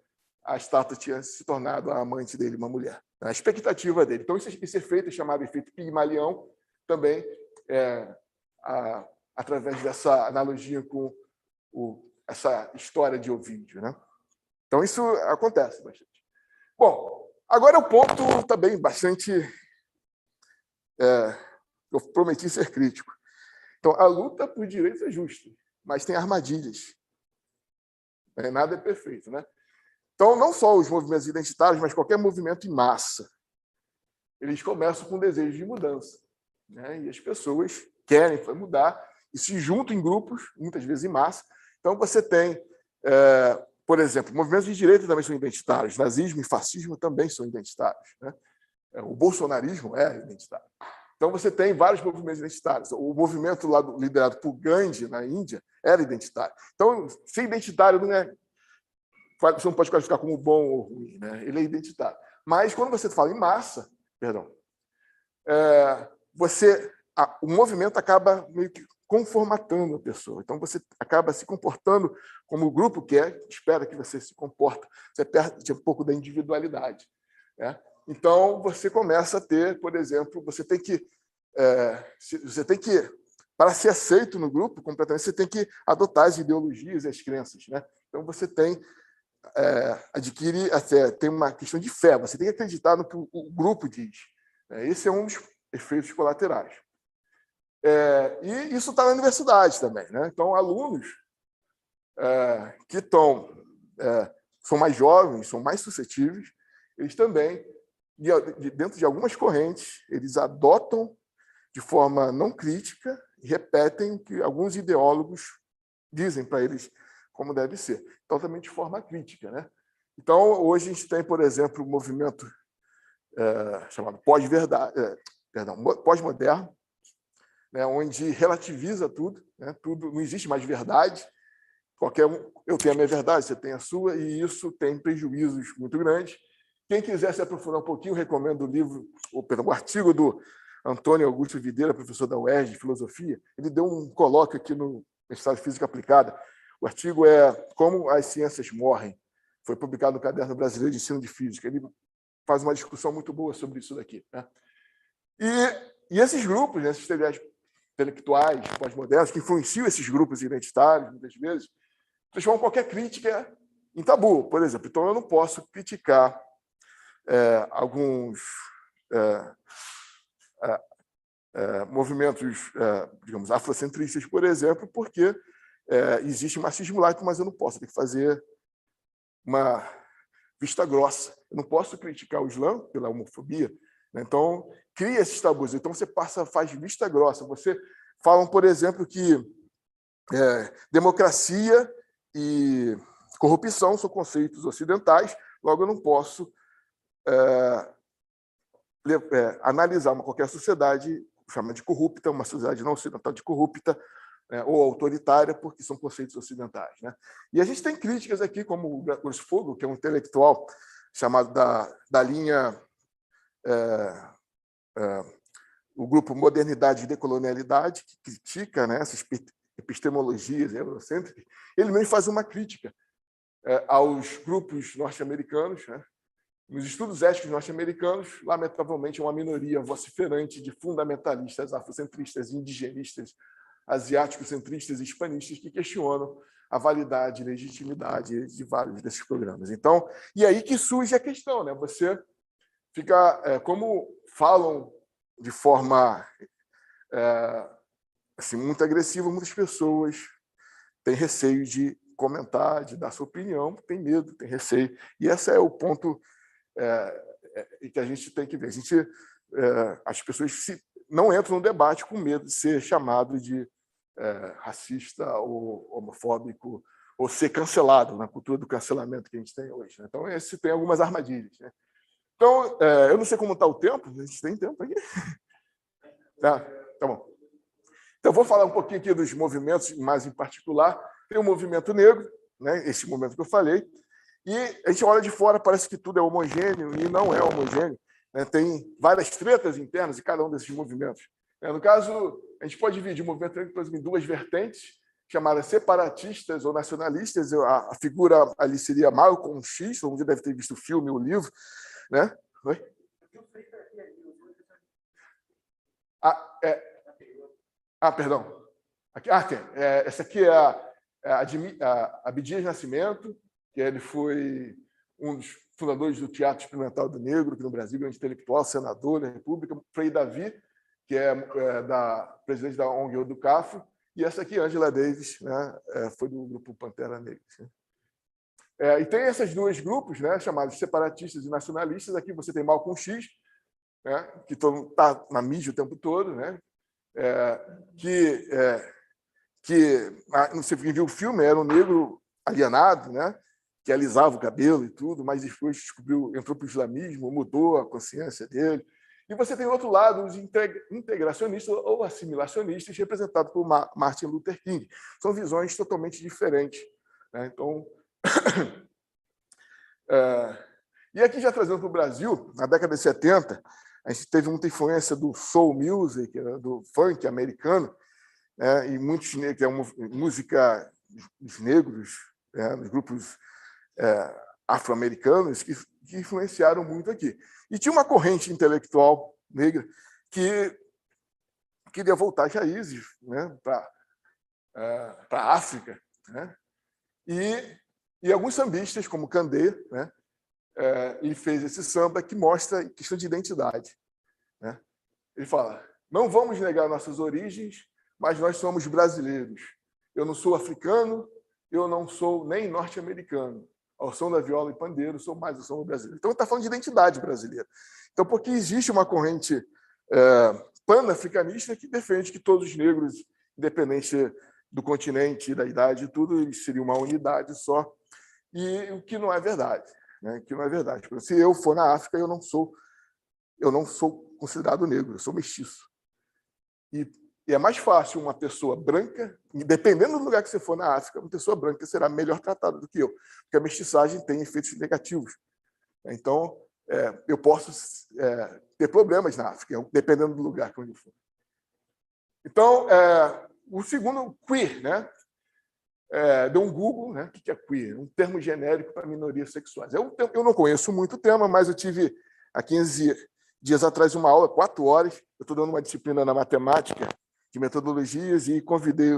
a estátua tinha se tornado a amante dele, uma mulher. A expectativa dele. Então, esse efeito é chamado efeito Pigmalião, também através dessa analogia com essa história de Ovídio. Então, isso acontece bastante. Bom, agora é o ponto também bastante... eu prometi ser crítico. Então, a luta por direitos é justa, mas tem armadilhas. Nada é perfeito. Então, não só os movimentos identitários, mas qualquer movimento em massa, eles começam com desejo de mudança. E as pessoas querem mudar e se juntam em grupos, muitas vezes em massa. Então, você tem, por exemplo, movimentos de direita também são identitários, nazismo e fascismo também são identitários. O bolsonarismo é identitário. Então, você tem vários movimentos identitários. O movimento lá liderado por Gandhi, na Índia, era identitário. Então, ser identitário não é... Você não pode classificar como bom ou ruim. Ele é identitário. Mas, quando você fala em massa, o movimento acaba meio que conformatando a pessoa. Então, você acaba se comportando como o grupo espera que você se comporta. Você perde um pouco da individualidade. Então, você começa a ter, por exemplo, você tem que, para ser aceito no grupo completamente, você tem que adotar as ideologias e as crenças. Então, você tem adquire, até tem uma questão de fé, você tem que acreditar no que o grupo diz. Esse é um dos efeitos colaterais. E isso está na universidade também, né? Então, alunos que são mais jovens, são mais suscetíveis, eles também, dentro de algumas correntes, eles adotam de forma não crítica e repetem o que alguns ideólogos dizem para eles como deve ser. Então, também de forma crítica, né? Então, hoje a gente tem, por exemplo, o movimento chamado pós-moderno, né, onde relativiza tudo, né? Tudo, não existe mais verdade. Eu tenho a minha verdade, você tem a sua, e isso tem prejuízos muito grandes. Quem quiser se aprofundar um pouquinho, recomendo o artigo do Antônio Augusto Videira, professor da UERJ de Filosofia. Ele deu um colóquio aqui no mestrado de Física Aplicada. O artigo é Como as Ciências Morrem. Foi publicado no Caderno Brasileiro de Ensino de Física. Ele faz uma discussão muito boa sobre isso daqui, né? E esses grupos, esses intelectuais pós-modernos, que influenciam esses grupos identitários, muitas vezes, transformam qualquer crítica em tabu, por exemplo. Então, eu não posso criticar alguns movimentos, digamos, afrocentristas, por exemplo, porque existe marxismo laico, mas eu não posso ter que fazer uma vista grossa. Eu não posso criticar o Islã pela homofobia, né? Então, cria esses tabus. Então, você faz vista grossa. Você falam, por exemplo, que democracia e corrupção são conceitos ocidentais, logo eu não posso analisar qualquer sociedade chamada de corrupta, uma sociedade não ocidental de corrupta, ou autoritária, porque são conceitos ocidentais, né? E a gente tem críticas aqui, como o Bruce Fogel, que é um intelectual chamado da linha o grupo Modernidade e Decolonialidade, que critica, né, essas epistemologias eurocêntricas. Ele mesmo faz uma crítica aos grupos norte-americanos, né? Nos estudos éticos norte-americanos, lamentavelmente, é uma minoria vociferante de fundamentalistas afrocentristas, indigenistas, asiático-centristas e hispanistas que questionam a validade e legitimidade de vários desses programas. Então, e aí que surge a questão, né? Você fica, como falam de forma assim, muito agressiva, muitas pessoas têm receio de comentar, de dar sua opinião, tem medo, tem receio. E esse é o ponto que a gente tem que ver. As pessoas não entram no debate com medo de ser chamado de racista ou homofóbico ou ser cancelado na cultura do cancelamento que a gente tem hoje, né? Então, esse tem algumas armadilhas, né? Então, eu não sei como está o tempo. A gente tem tempo aqui? Tá bom. Então, vou falar um pouquinho aqui dos movimentos, mais em particular. Tem o movimento negro, né? Esse movimento que eu falei, e a gente olha de fora, parece que tudo é homogêneo, e não é homogêneo, né? Tem várias tretas internas em cada um desses movimentos. No caso, a gente pode dividir o movimento negro, por exemplo, em duas vertentes, chamadas separatistas ou nacionalistas. A figura ali seria Malcolm X, todo mundo deve ter visto o filme, o livro, né? Oi? Perdão. Essa aqui é Abdias Nascimento, que ele foi um dos fundadores do Teatro Experimental do Negro, aqui no Brasil, grande intelectual, senador da República. Frei Davi, que é presidente da ONG do CAFO. E essa aqui, Angela Davis, né, foi do grupo Pantera Negra. E tem esses dois grupos, né, chamados separatistas e nacionalistas. Aqui você tem Malcolm X, né, que está na mídia o tempo todo, né, não sei quem viu o filme, era um negro alienado, né, que alisava o cabelo e tudo, mas depois entrou para o islamismo, mudou a consciência dele. E você tem, do outro lado, os integracionistas ou assimilacionistas, representados por Martin Luther King. São visões totalmente diferentes, né? Então, e aqui, já trazendo para o Brasil, na década de 70, a gente teve muita influência do soul music, do funk americano, né? E muitos negros, que é uma música dos negros, né? Dos grupos afro-americanos, que influenciaram muito aqui. E tinha uma corrente intelectual negra que queria voltar às raízes, né, para a África, né? E E alguns sambistas, como Kandê, né, ele fez esse samba que mostra a questão de identidade. Né? Ele fala, não vamos negar nossas origens, mas nós somos brasileiros. Eu não sou africano, eu não sou nem norte-americano. Ao som da viola e pandeiro, sou mais o som brasileiro. Então, ele está falando de identidade brasileira. Então, porque existe uma corrente pan-africanista que defende que todos os negros, independente do continente, da idade e tudo, eles seriam uma unidade só. E o que não é verdade. Né? Que não é verdade. Se eu for na África, eu não sou considerado negro, eu sou mestiço. E é mais fácil uma pessoa branca, dependendo do lugar que você for na África, uma pessoa branca será melhor tratada do que eu, porque a mestiçagem tem efeitos negativos. Então, eu posso ter problemas na África, dependendo do lugar que eu for. Então, o segundo, queer, né? Deu um Google, né? O que é queer? Um termo genérico para minorias sexuais. Eu não conheço muito o tema, mas eu tive há 15 dias atrás uma aula, 4 horas. Eu estou dando uma disciplina na matemática, de metodologias, e convidei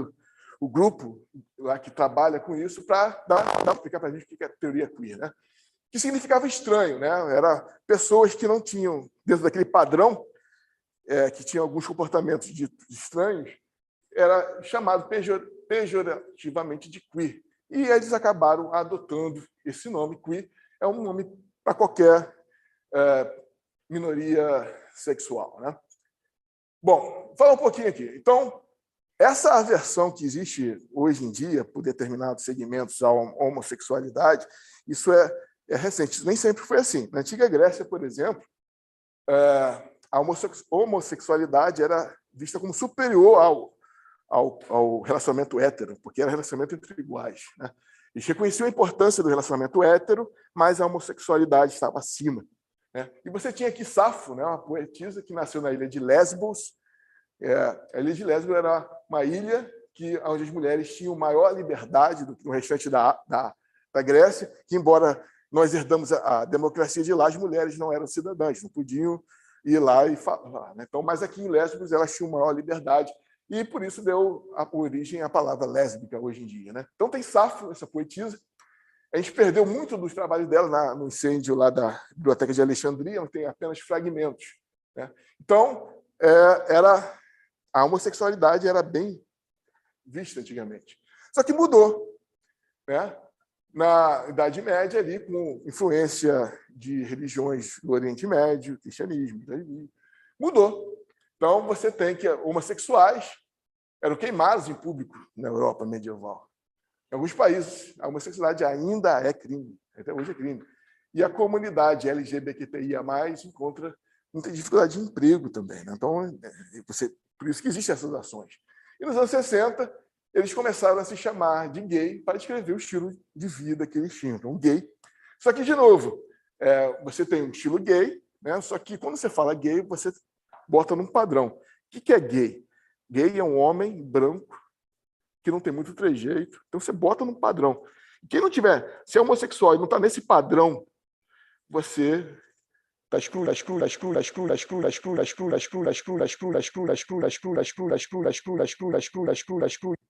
o grupo lá que trabalha com isso para explicar para a gente o que é a teoria queer, né? Que significava estranho, né? Era pessoas que não tinham, dentro daquele padrão, que tinham alguns comportamentos estranhos, era chamado pejorativamente de queer. E eles acabaram adotando esse nome. Queer é um nome para qualquer minoria sexual. Né? Bom, vou falar um pouquinho aqui. Então, essa aversão que existe hoje em dia por determinados segmentos à homossexualidade, isso é recente. Nem sempre foi assim. Na antiga Grécia, por exemplo, a homossexualidade era vista como superior ao relacionamento hétero, porque era relacionamento entre iguais. Né? Eles reconheciam a importância do relacionamento hétero, mas a homossexualidade estava acima. Né? E você tinha aqui Safo, né, uma poetisa que nasceu na ilha de Lesbos. A ilha de Lesbos era uma ilha onde as mulheres tinham maior liberdade do que no restante da Grécia, que, embora nós herdamos a democracia de lá, as mulheres não eram cidadãs, não podiam ir lá e falar. Né? Então, mas aqui em Lesbos elas tinham maior liberdade, e por isso deu a origem à palavra lésbica hoje em dia. Né? Então tem Safo, essa poetisa. A gente perdeu muito dos trabalhos dela no incêndio lá da Biblioteca de Alexandria, onde tem apenas fragmentos. Né? Então, a homossexualidade era bem vista antigamente. Só que mudou. Né? Na Idade Média, ali, com influência de religiões do Oriente Médio, cristianismo, mudou. Então, você tem que homossexuais eram queimados em público na Europa medieval. Em alguns países, a homossexualidade ainda é crime, até hoje é crime. E a comunidade LGBTQIA+, encontra muita dificuldade de emprego também. Né? Então, por isso que existem essas ações. E nos anos 60, eles começaram a se chamar de gay para descrever o estilo de vida que eles tinham. Então, gay. Só que, de novo, você tem um estilo gay, né? Só que quando você fala gay, você bota num padrão. O que é gay? Gay é um homem branco que não tem muito trejeito. Então, você bota num padrão. Quem não tiver, se é homossexual e não está nesse padrão, você está excluído.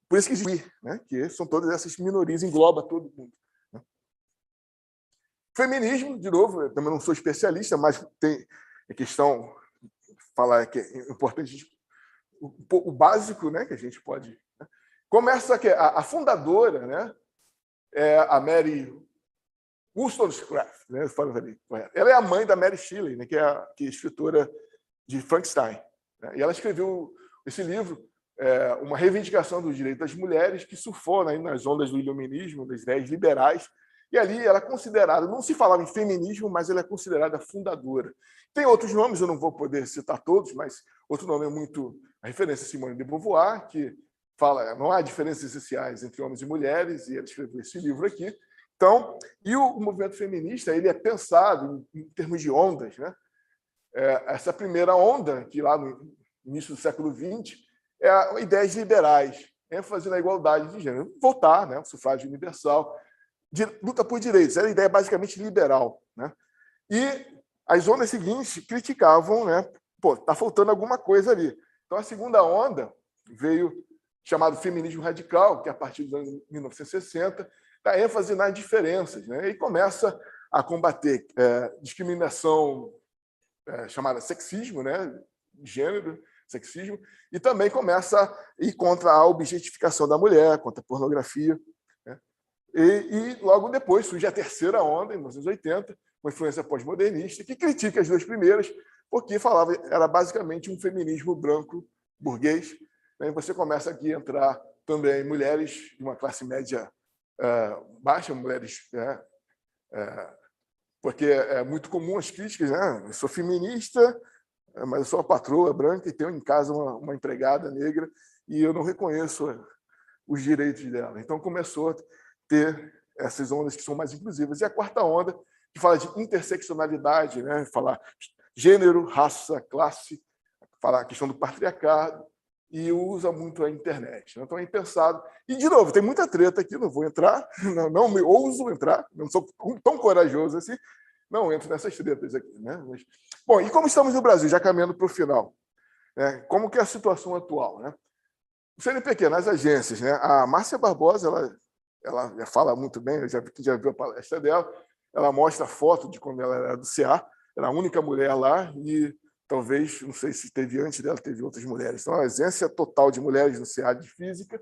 Por isso que existe, né? Que são todas essas minorias, engloba todo mundo. Feminismo, de novo, eu também não sou especialista, mas tem a questão, falar que é importante, o básico, né, que a gente pode... Né? Começa que a fundadora, né, é a Mary Wollstonecraft, né, ela é a mãe da Mary Shelley, né, que é escritora de Frankenstein. Né, e ela escreveu esse livro, uma reivindicação dos direitos das mulheres, que surfou, né, nas ondas do iluminismo, das ideias liberais. E ali ela é considerada, não se falava em feminismo, mas ela é considerada fundadora. Tem outros nomes, eu não vou poder citar todos, mas outro nome é muito a referência a Simone de Beauvoir, que fala não há diferenças essenciais entre homens e mulheres, e ela escreveu esse livro aqui. Então, e o movimento feminista ele é pensado em termos de ondas. Né? Essa primeira onda, que lá no início do século XX, é ideias liberais, ênfase na igualdade de gênero. Voltar, né? O sufrágio universal, luta por direitos, era a ideia basicamente liberal. Né? E as ondas seguintes criticavam, né? Pô, está faltando alguma coisa ali. Então, a segunda onda veio chamado feminismo radical, que a partir dos anos 1960 dá ênfase nas diferenças, né? E começa a combater discriminação chamada sexismo, né? Gênero, sexismo, e também começa a ir contra a objetificação da mulher, contra a pornografia. Né? E logo depois surge a terceira onda, em 1980, uma influência pós-modernista, que critica as duas primeiras, porque era basicamente um feminismo branco burguês. Né? E você começa aqui a entrar também mulheres de uma classe média baixa, mulheres... porque é muito comum as críticas, né? Eu sou feminista, mas eu sou uma patroa branca e tenho em casa uma empregada negra e eu não reconheço os direitos dela. Então, começou a ter essas ondas que são mais inclusivas. E a quarta onda, que fala de interseccionalidade, né? Falar gênero, raça, classe, falar a questão do patriarcado, e usa muito a internet. Então, é pensado. E, de novo, tem muita treta aqui, não vou entrar, não me ouso entrar, não sou tão corajoso assim, não entro nessas tretas aqui. Né? Mas, bom, e como estamos no Brasil, já caminhando para o final? Né? Como que é a situação atual? Né? O CNPq, nas agências, né? A Márcia Barbosa, ela já fala muito bem, eu já viu a palestra dela, ela mostra a foto de quando ela era do CA, era a única mulher lá, e talvez, não sei se teve antes dela, teve outras mulheres. Então, a ausência total de mulheres no CA de física.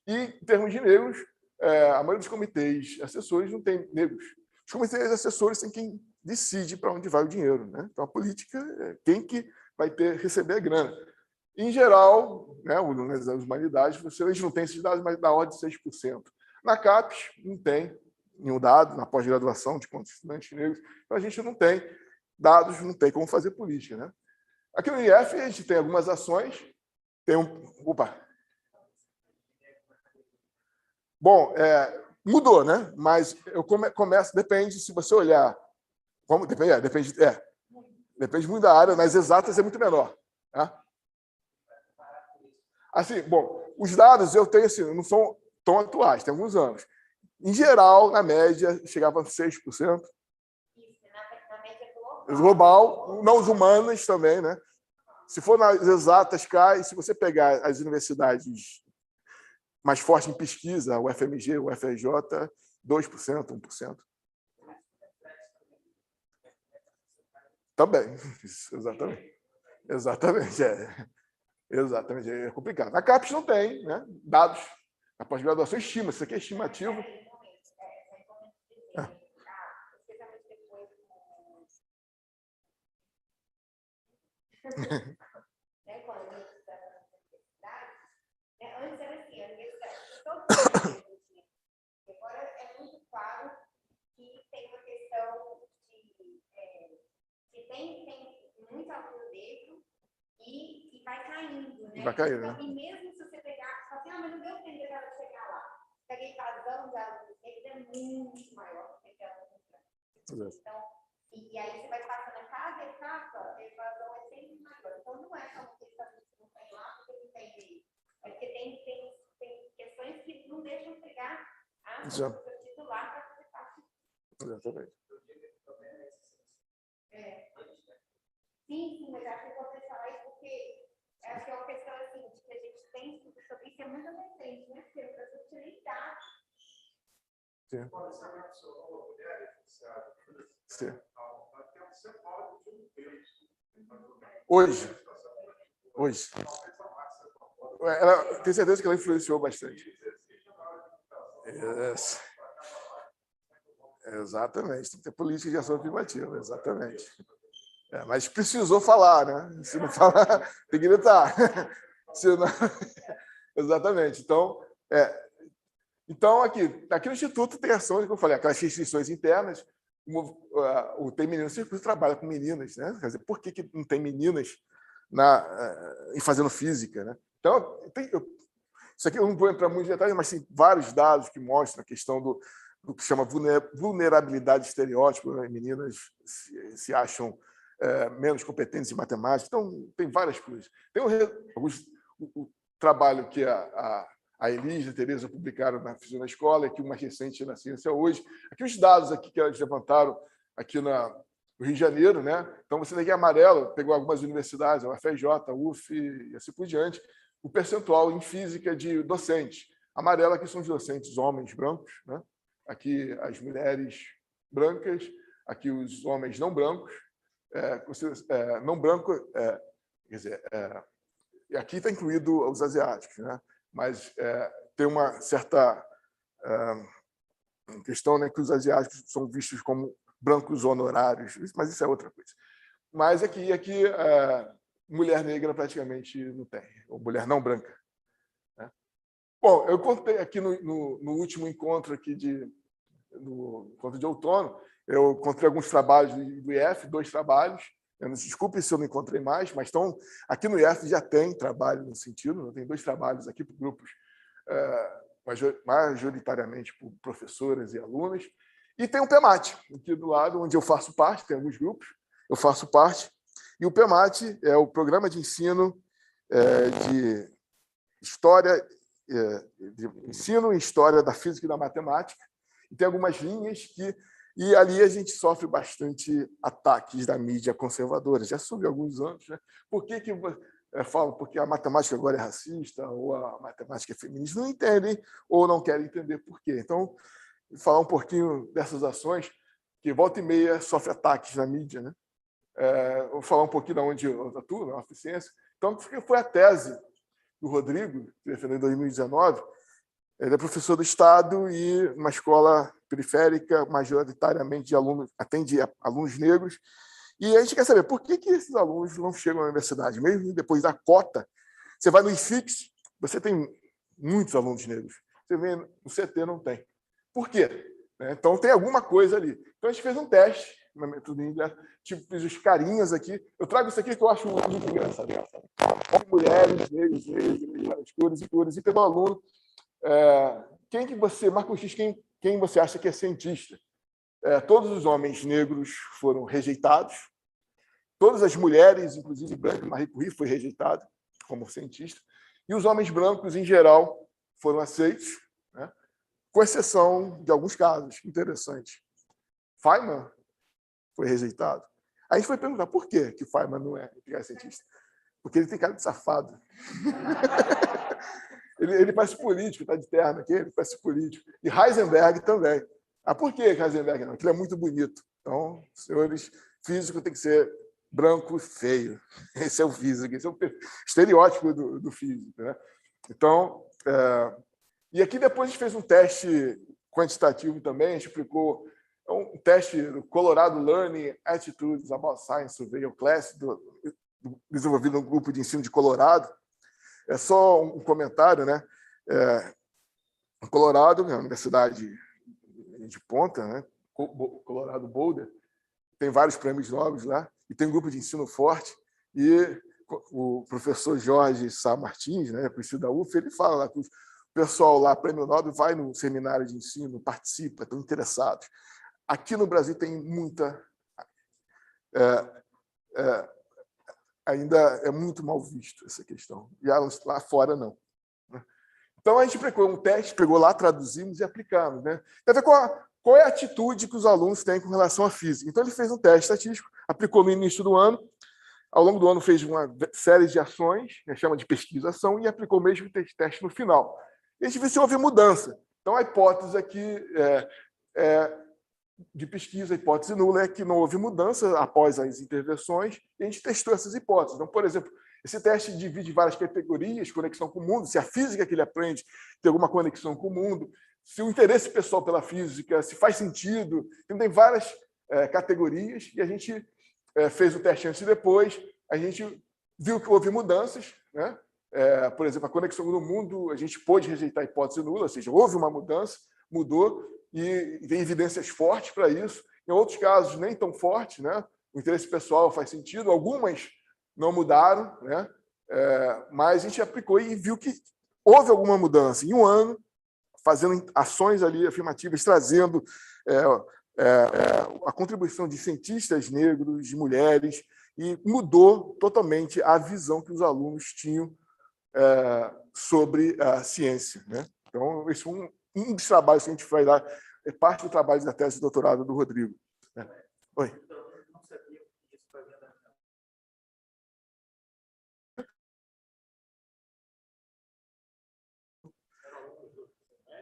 E, em termos de negros, a maioria dos comitês assessores não tem negros. Os comitês assessores têm quem decide para onde vai o dinheiro. Né? Então, a política é quem que vai receber a grana. Em geral, né, nas humanidades, a gente não tem esses dados, mas da ordem de 6%. Na CAPES, não tem nenhum dado, na pós-graduação de quantos estudantes negros. Então, a gente não tem dados, não tem como fazer política. Né? Aqui no IF, a gente tem algumas ações. Tem Bom, mudou, né? Mas eu começo, depende, se você olhar. Depende muito da área, nas exatas é muito menor. Tá? Assim, bom, os dados eu tenho assim, não são tão atuais, tem alguns anos. Em geral, na média, chegava a 6%. Isso, na média Global, não os humanas também, né? Se for nas exatas, cai. Se você pegar as universidades mais fortes em pesquisa, o FMG, o FRJ, 2%, 1%. Também, exatamente. Exatamente, exatamente, é complicado. A CAPES não tem, né? Dados. A pós-graduação estima, isso aqui é estimativo. Antes era assim, a universidade, agora é muito claro que tem uma questão que tem muito aluno negro e vai caindo, né? Vai cair, né? Então, e mesmo se você pegar, só que mas não deu tempo de chegar lá. Peguei vazão de alunos negros, é muito maior do que alunos brancos. Então, e aí você vai passando a cada etapa, a evasão é sempre maior. Então, não é só uma questão que não tem lá, porque não tem meio. É porque tem questões que não deixam pegar a professora titular para fazer parte. Exatamente. Sim, mas acho que eu vou falar isso porque acho que é uma questão assim, de que a gente tem estudo sobre isso, é muito recente, né? Porque o Brasil tinha nem dado. Sim. Sim. Hoje. Tenho certeza que ela influenciou bastante. Yes. Exatamente. Tem que ter política de ação afirmativa, exatamente. Mas precisou falar, né? Se não falar, tem que gritar. Senão... Exatamente. Então aqui no Instituto tem ações, como eu falei, aquelas restrições internas. O Tem Meninas Circuito trabalha com meninas, né? Quer dizer, por que não tem meninas fazendo física, né? Então, isso aqui eu não vou entrar muito em detalhes, mas tem vários dados que mostram a questão do que chama vulnerabilidade de estereótipo. Né? Meninas se acham menos competentes em matemática. Então, tem várias coisas. Tem o trabalho que a Elis e a Tereza publicaram na Física na Escola, e aqui uma recente na Ciência Hoje. Aqui os dados aqui que elas levantaram aqui no Rio de Janeiro. Né? Então, você tem aqui amarelo, pegou algumas universidades, a UFRJ, a UF e assim por diante, o percentual em física de docentes. Amarelo aqui são os docentes homens brancos, né? aqui as mulheres brancas, aqui os homens não brancos, não branco, quer dizer, e aqui está incluído os asiáticos, né? Mas tem uma certa questão, né, que os asiáticos são vistos como brancos honorários, mas isso é outra coisa. Mas aqui mulher negra praticamente não tem, ou mulher não branca. Né? Bom, eu contei aqui no último encontro aqui no encontro de outono, eu encontrei alguns trabalhos do IF, 2 trabalhos. Eu não desculpe se eu não encontrei mais, mas aqui no IF já tem trabalho no sentido, tem 2 trabalhos aqui para grupos majoritariamente por professoras e alunas, e tem o PEMAT, aqui do lado, onde eu faço parte, tem alguns grupos, eu faço parte, e o PEMAT é o Programa de Ensino de História, de Ensino e História da Física e da Matemática, e tem algumas linhas e ali a gente sofre bastante ataques da mídia conservadora, já soube há alguns anos. Né? Por que falam porque a matemática agora é racista ou a matemática é feminista? Não entendem ou não querem entender por quê. Então, falar um pouquinho dessas ações, que volta e meia sofre ataques na mídia. Né? Vou falar um pouquinho de onde eu atuo, na Eficiência. Então, foi a tese do Rodrigo, que defendeu em 2019. Ele é professor do Estado e uma escola periférica, majoritariamente atende alunos negros. E a gente quer saber por que esses alunos não chegam à universidade. Mesmo depois da cota, você vai no IFIX, você tem muitos alunos negros. Você vê no CT, não tem. Por quê? Então, tem alguma coisa ali. Então, a gente fez um teste na metodologia, tipo, fiz os carinhas aqui. Eu trago isso aqui que eu acho muito engraçado. Mulheres, negros, várias cores e cores. E tem um aluno. Quem que você, Marcos X, quem você acha que é cientista? Todos os homens negros foram rejeitados, todas as mulheres, inclusive branca, Marie Curie foi rejeitada como cientista, e os homens brancos, em geral, foram aceitos, né? Com exceção de alguns casos. Interessante. Feynman foi rejeitado. Aí a gente foi perguntar por que Feynman não é cientista. Porque ele tem cara de safado. Ele parece político, está de terno aqui, ele parece político. E Heisenberg também. Por que Heisenberg não? Porque ele é muito bonito. Então, senhores, físico tem que ser branco e feio. Esse é o físico, esse é o estereótipo do físico. Né? Então, e aqui depois a gente fez um teste quantitativo também, a gente aplicou um teste do Colorado Learning Attitudes About Science Survey Class, desenvolvido no grupo de ensino de Colorado. É só um comentário, né? Colorado é uma universidade de ponta, né? Colorado Boulder, tem vários prêmios Nobel lá, e tem um grupo de ensino forte, e o professor Jorge Sá Martins, né, conhecido da UF, ele fala lá que o pessoal lá, prêmio Nobel, vai no seminário de ensino, participa, estão interessados. Aqui no Brasil tem muita... ainda é muito mal visto essa questão. E lá fora, não. Então, a gente aplicou um teste, pegou lá, traduzimos e aplicamos. Né? Tem a ver com qual é a atitude que os alunos têm com relação à física. Então, ele fez um teste estatístico, aplicou no início do ano, ao longo do ano fez uma série de ações, chama de pesquisação, e aplicou o mesmo teste no final. E a gente viu se houve mudança. Então, a hipótese aqui de pesquisa, a hipótese nula, é que não houve mudança após as intervenções, e a gente testou essas hipóteses. Então, por exemplo, esse teste divide várias categorias, conexão com o mundo, se a física que ele aprende tem alguma conexão com o mundo, se o interesse pessoal pela física, se faz sentido. Então, tem várias categorias, e a gente fez o teste antes e depois, a gente viu que houve mudanças, né? Por exemplo, a conexão no mundo, a gente pôde rejeitar a hipótese nula, ou seja, houve uma mudança, mudou, e tem evidências fortes para isso. Em outros casos, nem tão fortes, né? O interesse pessoal faz sentido, algumas não mudaram, né? Mas a gente aplicou e viu que houve alguma mudança. Em um ano, fazendo ações ali afirmativas, trazendo a contribuição de cientistas negros, de mulheres, e mudou totalmente a visão que os alunos tinham sobre a ciência. Né? Então, esse é um dos trabalhos que a gente vai dar, é parte do trabalho da tese de doutorado do Rodrigo. Né? Oi.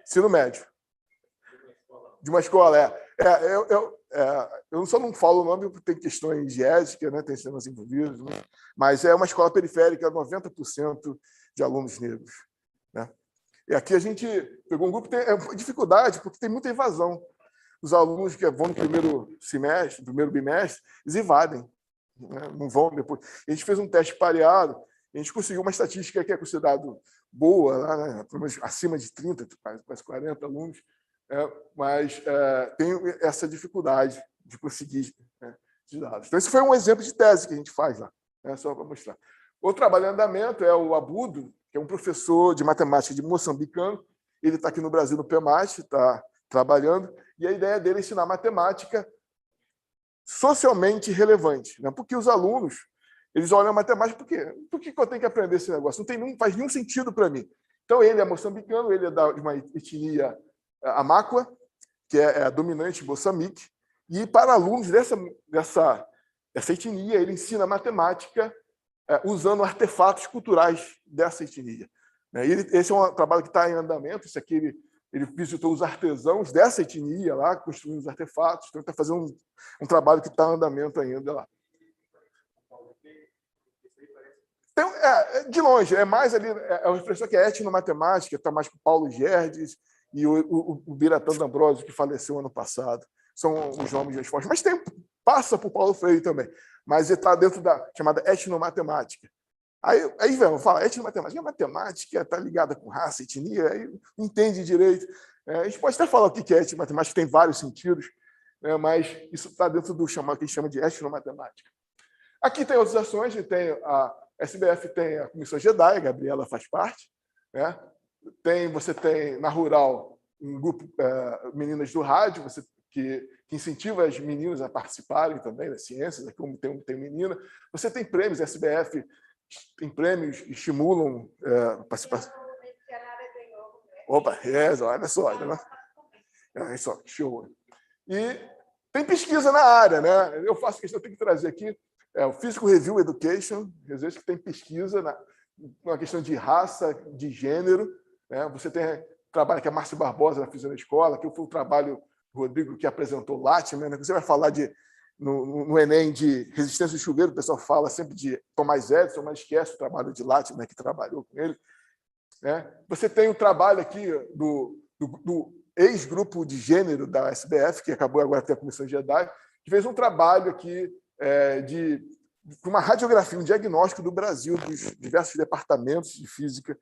Ensino médio. De uma escola, eu só não falo o nome porque tem questões de ética, né? Tem sistemas envolvidos, né? Mas é uma escola periférica, 90% de alunos negros, né? E aqui a gente pegou um grupo que tem dificuldade, porque tem muita evasão. Os alunos que vão no primeiro semestre, no primeiro bimestre, eles evadem, né? Não vão depois. A gente fez um teste pareado, a gente conseguiu uma estatística que é considerada boa, lá, né? Pelo menos acima de 30, quase 40 alunos, mas tem essa dificuldade de conseguir, né, de dados. Então, esse foi um exemplo de tese que a gente faz lá, né, só para mostrar. Outro trabalho em andamento é o Abudo, que é um professor de matemática de moçambicano. Ele está aqui no Brasil, no PEMAT, está trabalhando, e a ideia dele é ensinar matemática socialmente relevante, né? Porque os alunos eles olham a matemática, por que eu tenho que aprender esse negócio? Não faz nenhum sentido para mim. Então, ele é moçambicano, ele é de uma etnia Amáqua, que é a dominante em Moçambique, e para alunos dessa etnia, ele ensina matemática usando artefatos culturais dessa etnia. Esse é um trabalho que está em andamento. Isso aqui ele visitou os artesãos dessa etnia lá, construindo os artefatos. Então, ele está fazendo um trabalho que está em andamento ainda lá. Então, de longe, é mais ali, é uma expressão que é etnomatemática, está mais para o Paulo Gerdes e o Biratã D'Ambrosio, que faleceu ano passado. São os nomes mais fortes. Mas passa por Paulo Freire também. Mas ele está dentro da chamada etnomatemática. Aí vamos falar, etnomatemática. A matemática está ligada com raça, etnia, aí não entende direito. A gente pode até falar o que é etnomatemática, tem vários sentidos, né, mas isso está dentro do que a gente chama de etnomatemática. Aqui tem outras ações, tem a SBF tem a Comissão JEDI, a Gabriela faz parte, né? Você tem na Rural um grupo Meninas do Rádio, que incentiva as meninas a participarem também das ciências, como tem menina. Você tem prêmios, a SBF tem prêmios que estimulam a participação. Opa, olha só, né? Olha só, show. E tem pesquisa na área, né? Eu faço questão, eu tenho que trazer aqui o Physical Review Education, às vezes que tem pesquisa na questão de raça, de gênero, né? Você tem trabalho que a Márcia Barbosa fez na escola, que foi o trabalho do Rodrigo que apresentou Latimer, né? Você vai falar no Enem de resistência ao chuveiro, o pessoal fala sempre de Thomas Edison, mas esquece o trabalho de Latimer, que trabalhou com ele, né? Você tem o trabalho aqui do ex-grupo de gênero da SBF, que acabou agora de ter a Comissão JEDI, que fez um trabalho aqui de uma radiografia, um diagnóstico do Brasil, dos diversos departamentos de física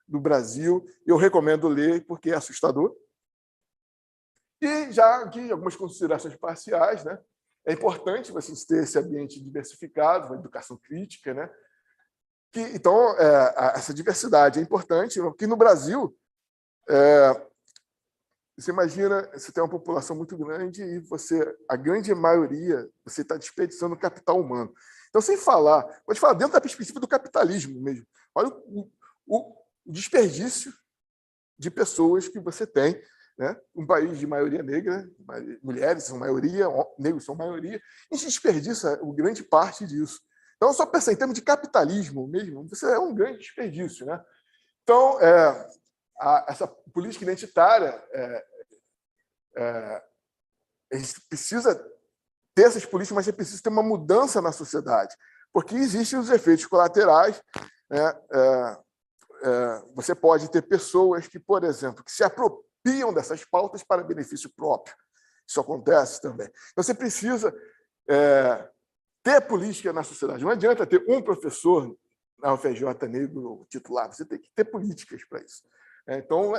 do Brasil. Eu recomendo ler, porque é assustador. E já aqui algumas considerações parciais, né? É importante você ter esse ambiente diversificado, uma educação crítica, né? Então, essa diversidade é importante, porque no Brasil, você imagina, você tem uma população muito grande e a grande maioria, você está desperdiçando capital humano. Então, sem falar, pode falar dentro da perspectiva do capitalismo mesmo. Olha o desperdício de pessoas que você tem, né? Um país de maioria negra, mulheres são maioria, negros são maioria, e se desperdiça grande parte disso. Então, só pensar em termos de capitalismo mesmo, você é um grande desperdício, né? Então, essa política identitária, a gente precisa ter essas políticas, mas é preciso ter uma mudança na sociedade, porque existem os efeitos colaterais, né? Você pode ter pessoas que, por exemplo, que se apropriam dessas pautas para benefício próprio. Isso acontece também. Então, você precisa ter política na sociedade. Não adianta ter um professor na UFRJ negro titular, você tem que ter políticas para isso. Então,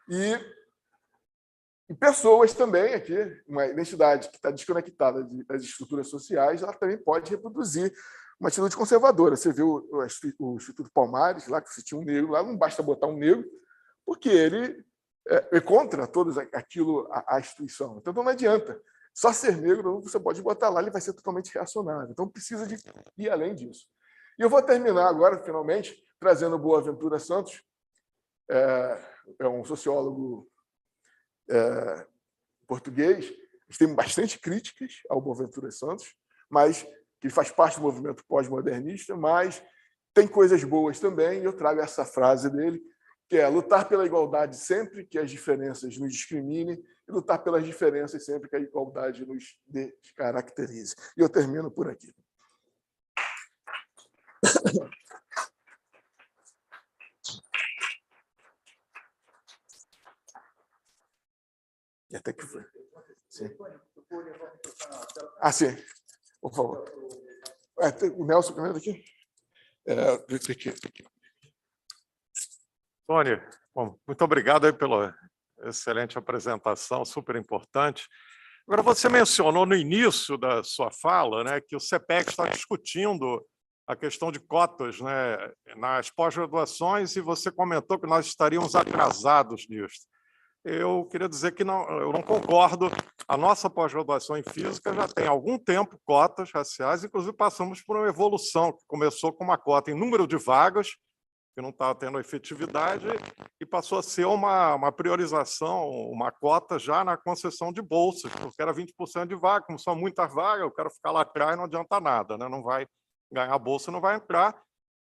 e pessoas também aqui, uma identidade que está desconectada das estruturas sociais, ela também pode reproduzir uma atitude conservadora. Você viu o Instituto Palmares, lá que você tinha um negro, lá não basta botar um negro, porque ele é contra todo aquilo, a instituição. Então, não adianta. Só ser negro, você pode botar lá, ele vai ser totalmente reacionário. Então, precisa de ir além disso. E eu vou terminar agora, finalmente, trazendo o Boaventura Santos, é um sociólogo português. A gente tem bastante críticas ao Boaventura Santos, mas que faz parte do movimento pós-modernista, mas tem coisas boas também. E eu trago essa frase dele, que é lutar pela igualdade sempre que as diferenças nos discriminem e lutar pelas diferenças sempre que a igualdade nos descaracterize. E eu termino por aqui. E até que foi. Sim. Ah, sim. Por favor. O Nelson primeiro aqui. Tony, bom, muito obrigado aí pela excelente apresentação, super importante. Agora, você mencionou no início da sua fala, né, que o CPEC está discutindo a questão de cotas, né, nas pós-graduações, e você comentou que nós estaríamos atrasados nisso. Eu queria dizer que não, eu não concordo. A nossa pós-graduação em física já tem algum tempo cotas raciais, inclusive passamos por uma evolução, que começou com uma cota em número de vagas, que não estava tendo efetividade, e passou a ser uma priorização, uma cota já na concessão de bolsas, porque era 20% de vaga. Como são muitas vagas, eu quero ficar lá atrás, não adianta nada, né? Não vai ganhar a bolsa, não vai entrar.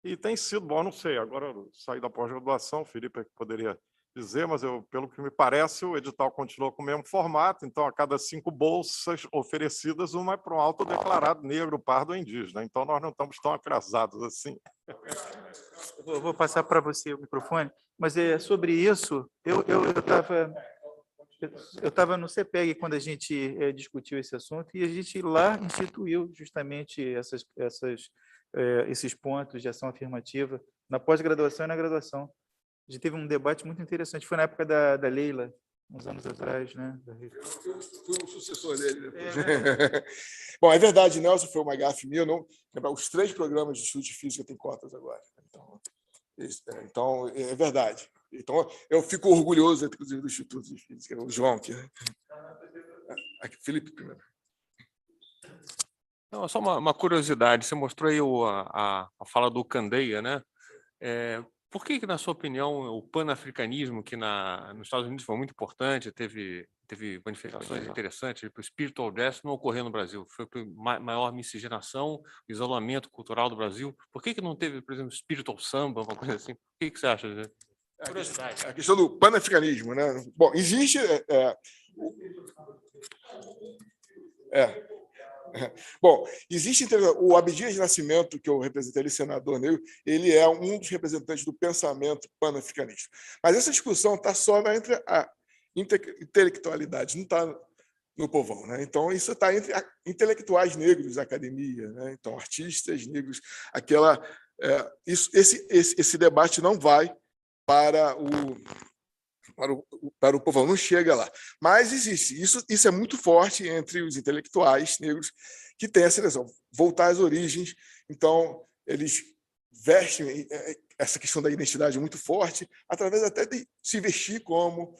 E tem sido bom, não sei, agora eu saí da pós-graduação, o Felipe é que poderia dizer, mas pelo que me parece, o edital continua com o mesmo formato, então a cada 5 bolsas oferecidas, uma é para um autodeclarado negro, pardo ou indígena. Então nós não estamos tão atrasados assim. Eu vou passar para você o microfone, mas sobre isso, eu estava no CPEG quando a gente discutiu esse assunto, e a gente lá instituiu justamente esses pontos de ação afirmativa na pós-graduação e na graduação. A gente teve um debate muito interessante, foi na época da Leila, uns anos atrás, né? Eu fui o sucessor dele depois. Bom, é verdade, Nelson, foi uma gafe minha. Não, os 3 programas de estudo de física têm cotas agora. Então, é verdade. Então, eu fico orgulhoso, inclusive, do Instituto de Física, o João. Aqui, Felipe, primeiro. Não, só uma curiosidade, você mostrou aí a fala do Candeia, né? Por que, na sua opinião, o panafricanismo, que nos Estados Unidos foi muito importante, teve manifestações interessantes, o spiritual dress, não ocorreu no Brasil? Foi a maior miscigenação, isolamento cultural do Brasil. Por que não teve, por exemplo, spiritual samba, uma coisa assim? O que você acha? Curiosidade. A questão do panafricanismo, né? Bom, existe... Bom, existe o Abdias de Nascimento, que eu representei, ele senador negro, ele é um dos representantes do pensamento panafricanista. Mas essa discussão está só entre a intelectualidade, não está no povão, né? Então isso está entre intelectuais negros, academia, né? Então artistas negros, esse debate não vai para o povão, não chega lá. Mas existe. Isso é muito forte entre os intelectuais negros que têm essa seleção. Voltar às origens. Então, eles vestem essa questão da identidade muito forte, através até de se vestir como...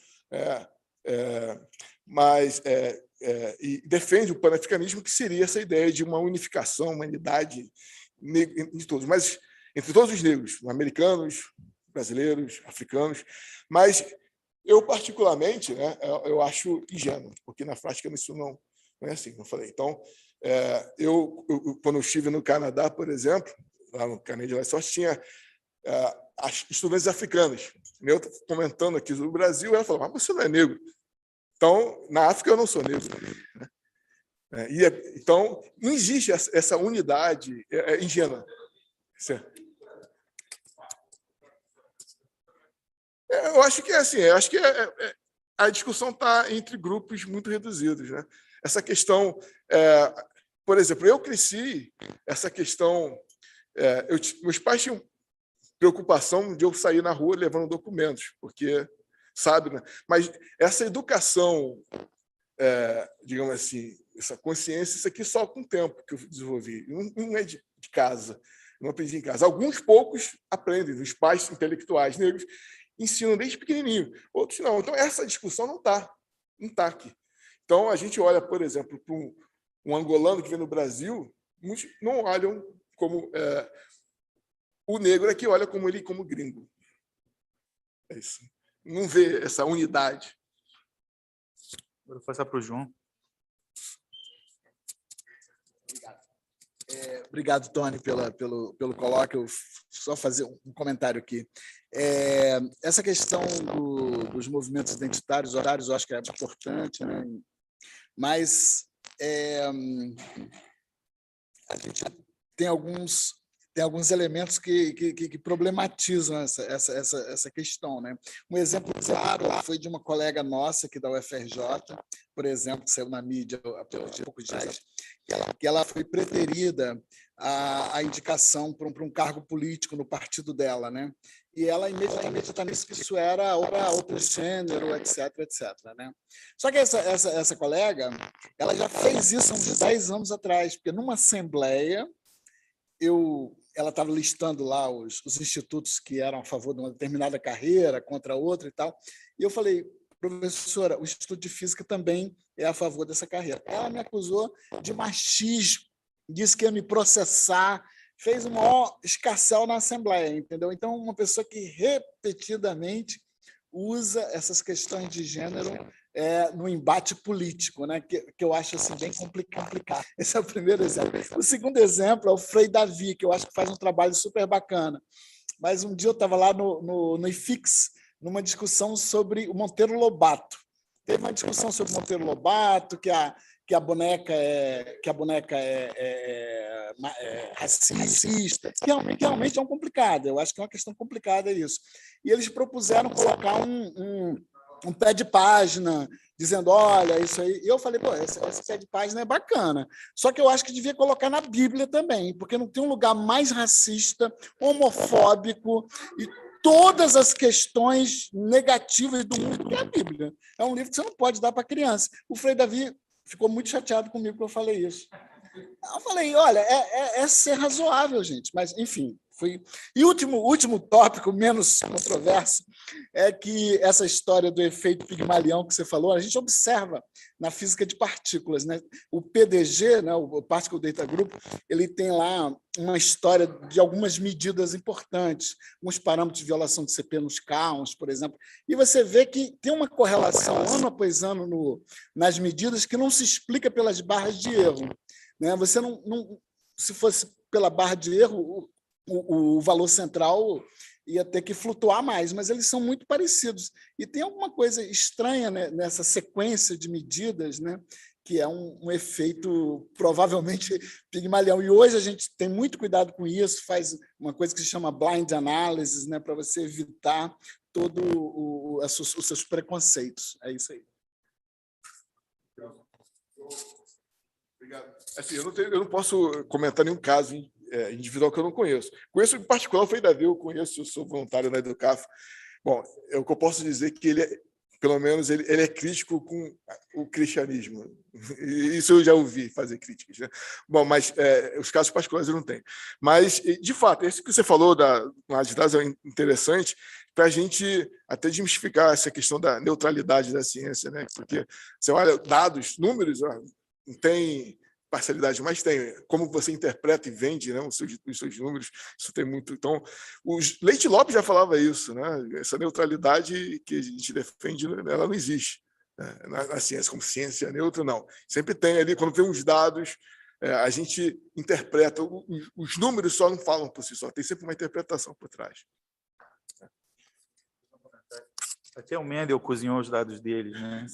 e defende o panafricanismo, que seria essa ideia de uma unificação, uma unidade de todos. Mas entre todos os negros, americanos, brasileiros, africanos, mas... Eu, particularmente, né, eu acho ingênuo, porque na prática isso não é assim, como eu falei. Então, quando eu estive no Canadá, por exemplo, lá no Canadian Life Source, tinha estudantes africanos. Eu comentando aqui no Brasil, ela falou, mas você não é negro. Então, na África eu não sou negro. Então, não existe essa unidade ingênua. Certo? Eu acho que é assim, eu acho que a discussão está entre grupos muito reduzidos, né? Essa questão, por exemplo, eu cresci, essa questão, meus pais tinham preocupação de eu sair na rua levando documentos, porque, sabe, né? Mas essa educação, digamos assim, essa consciência, isso aqui só com o tempo que eu desenvolvi, não é de casa, não aprendi em casa. Alguns poucos aprendem, os pais intelectuais negros, ensinam desde pequenininho, outros não. Então, essa discussão não está aqui. Então, a gente olha, por exemplo, para um angolano que vem no Brasil, muitos não olham como... o negro aqui olha como ele como gringo. É isso. Não vê essa unidade. Agora, eu vou passar para o João. Obrigado. Eu queria fazer uma pergunta. Você falou que o CPEG está discutindo a questão da cotas. Você acha que isso vai ser uma coisa que vai ser discutida no CPEG ou vai ser uma coisa que vai ser discutida no Obrigado, Tony, pelo colóquio. Eu só fazer um comentário aqui. Essa questão dos movimentos identitários, horários, eu acho que é importante, né? Mas a gente tem alguns elementos que problematizam essa questão, né? Um exemplo claro foi de uma colega nossa aqui da UFRJ, por exemplo, que saiu na mídia há poucos dias, que ela foi preterida a indicação para um cargo político no partido dela, né? E ela imediatamente disse que isso era outro gênero, etc, né? Só que essa colega, ela já fez isso há uns 10 anos atrás, porque numa assembleia ela estava listando lá os institutos que eram a favor de uma determinada carreira, contra outra e tal, e eu falei: professora, o Instituto de Física também é a favor dessa carreira. Ela me acusou de machismo, disse que ia me processar, fez um maior escarcéu na Assembleia, entendeu? Então, uma pessoa que repetidamente usa essas questões de gênero no embate político, né? que eu acho assim, bem complicado. Esse é o primeiro exemplo. O segundo exemplo é o Frei Davi, que eu acho que faz um trabalho super bacana. Mas um dia eu estava lá no IFIX, numa discussão sobre o Monteiro Lobato. Teve uma discussão sobre o Monteiro Lobato, que a boneca é racista, que realmente é um complicado. Eu acho que é uma questão complicada isso. E eles propuseram colocar um pé de página, dizendo: olha, isso aí. E eu falei: pô, esse pé de página é bacana. Só que eu acho que devia colocar na Bíblia também, porque não tem um lugar mais racista, homofóbico e todas as questões negativas do mundo que é a Bíblia. É um livro que você não pode dar para criança. O Frei Davi ficou muito chateado comigo que eu falei isso. Eu falei: olha, é ser razoável, gente. Mas, enfim, fui. E último tópico, menos controverso, é que essa história do efeito Pigmalião que você falou, a gente observa na física de partículas, né? O PDG, né, o Particle Data Group, ele tem lá uma história de algumas medidas importantes, uns parâmetros de violação de CP nos cáons, por exemplo, e você vê que tem uma correlação ano após ano nas medidas que não se explica pelas barras de erro, né? Você não se fosse pela barra de erro, o valor central ia ter que flutuar mais, mas eles são muito parecidos. E tem alguma coisa estranha, né, nessa sequência de medidas, né, que é um efeito provavelmente Pigmalião. E hoje a gente tem muito cuidado com isso, faz uma coisa que se chama blind analysis, né, para você evitar todos os seus preconceitos. É isso aí. Obrigado. Assim, eu não posso comentar nenhum caso individual que eu não conheço. Conheço em particular o Frei Davi, eu conheço, eu sou voluntário na Educaf. Bom, o que eu posso dizer que ele pelo menos ele é crítico com o cristianismo. Isso eu já ouvi fazer críticas, né? Bom, mas os casos particulares eu não tenho. Mas, de fato, esse que você falou da de dados é interessante para a gente até desmistificar essa questão da neutralidade da ciência, né? Porque você olha dados, números, não tem parcialidade, mas tem como você interpreta e vende, né, os seus números, isso tem muito. Então, o Leite Lopes já falava isso, né? Essa neutralidade que a gente defende, ela não existe, né? Na ciência, como ciência neutra, não. Sempre tem ali, quando tem uns dados, a gente interpreta, os números só não falam por si só, tem sempre uma interpretação por trás. Até o Mendel cozinhou os dados deles, né?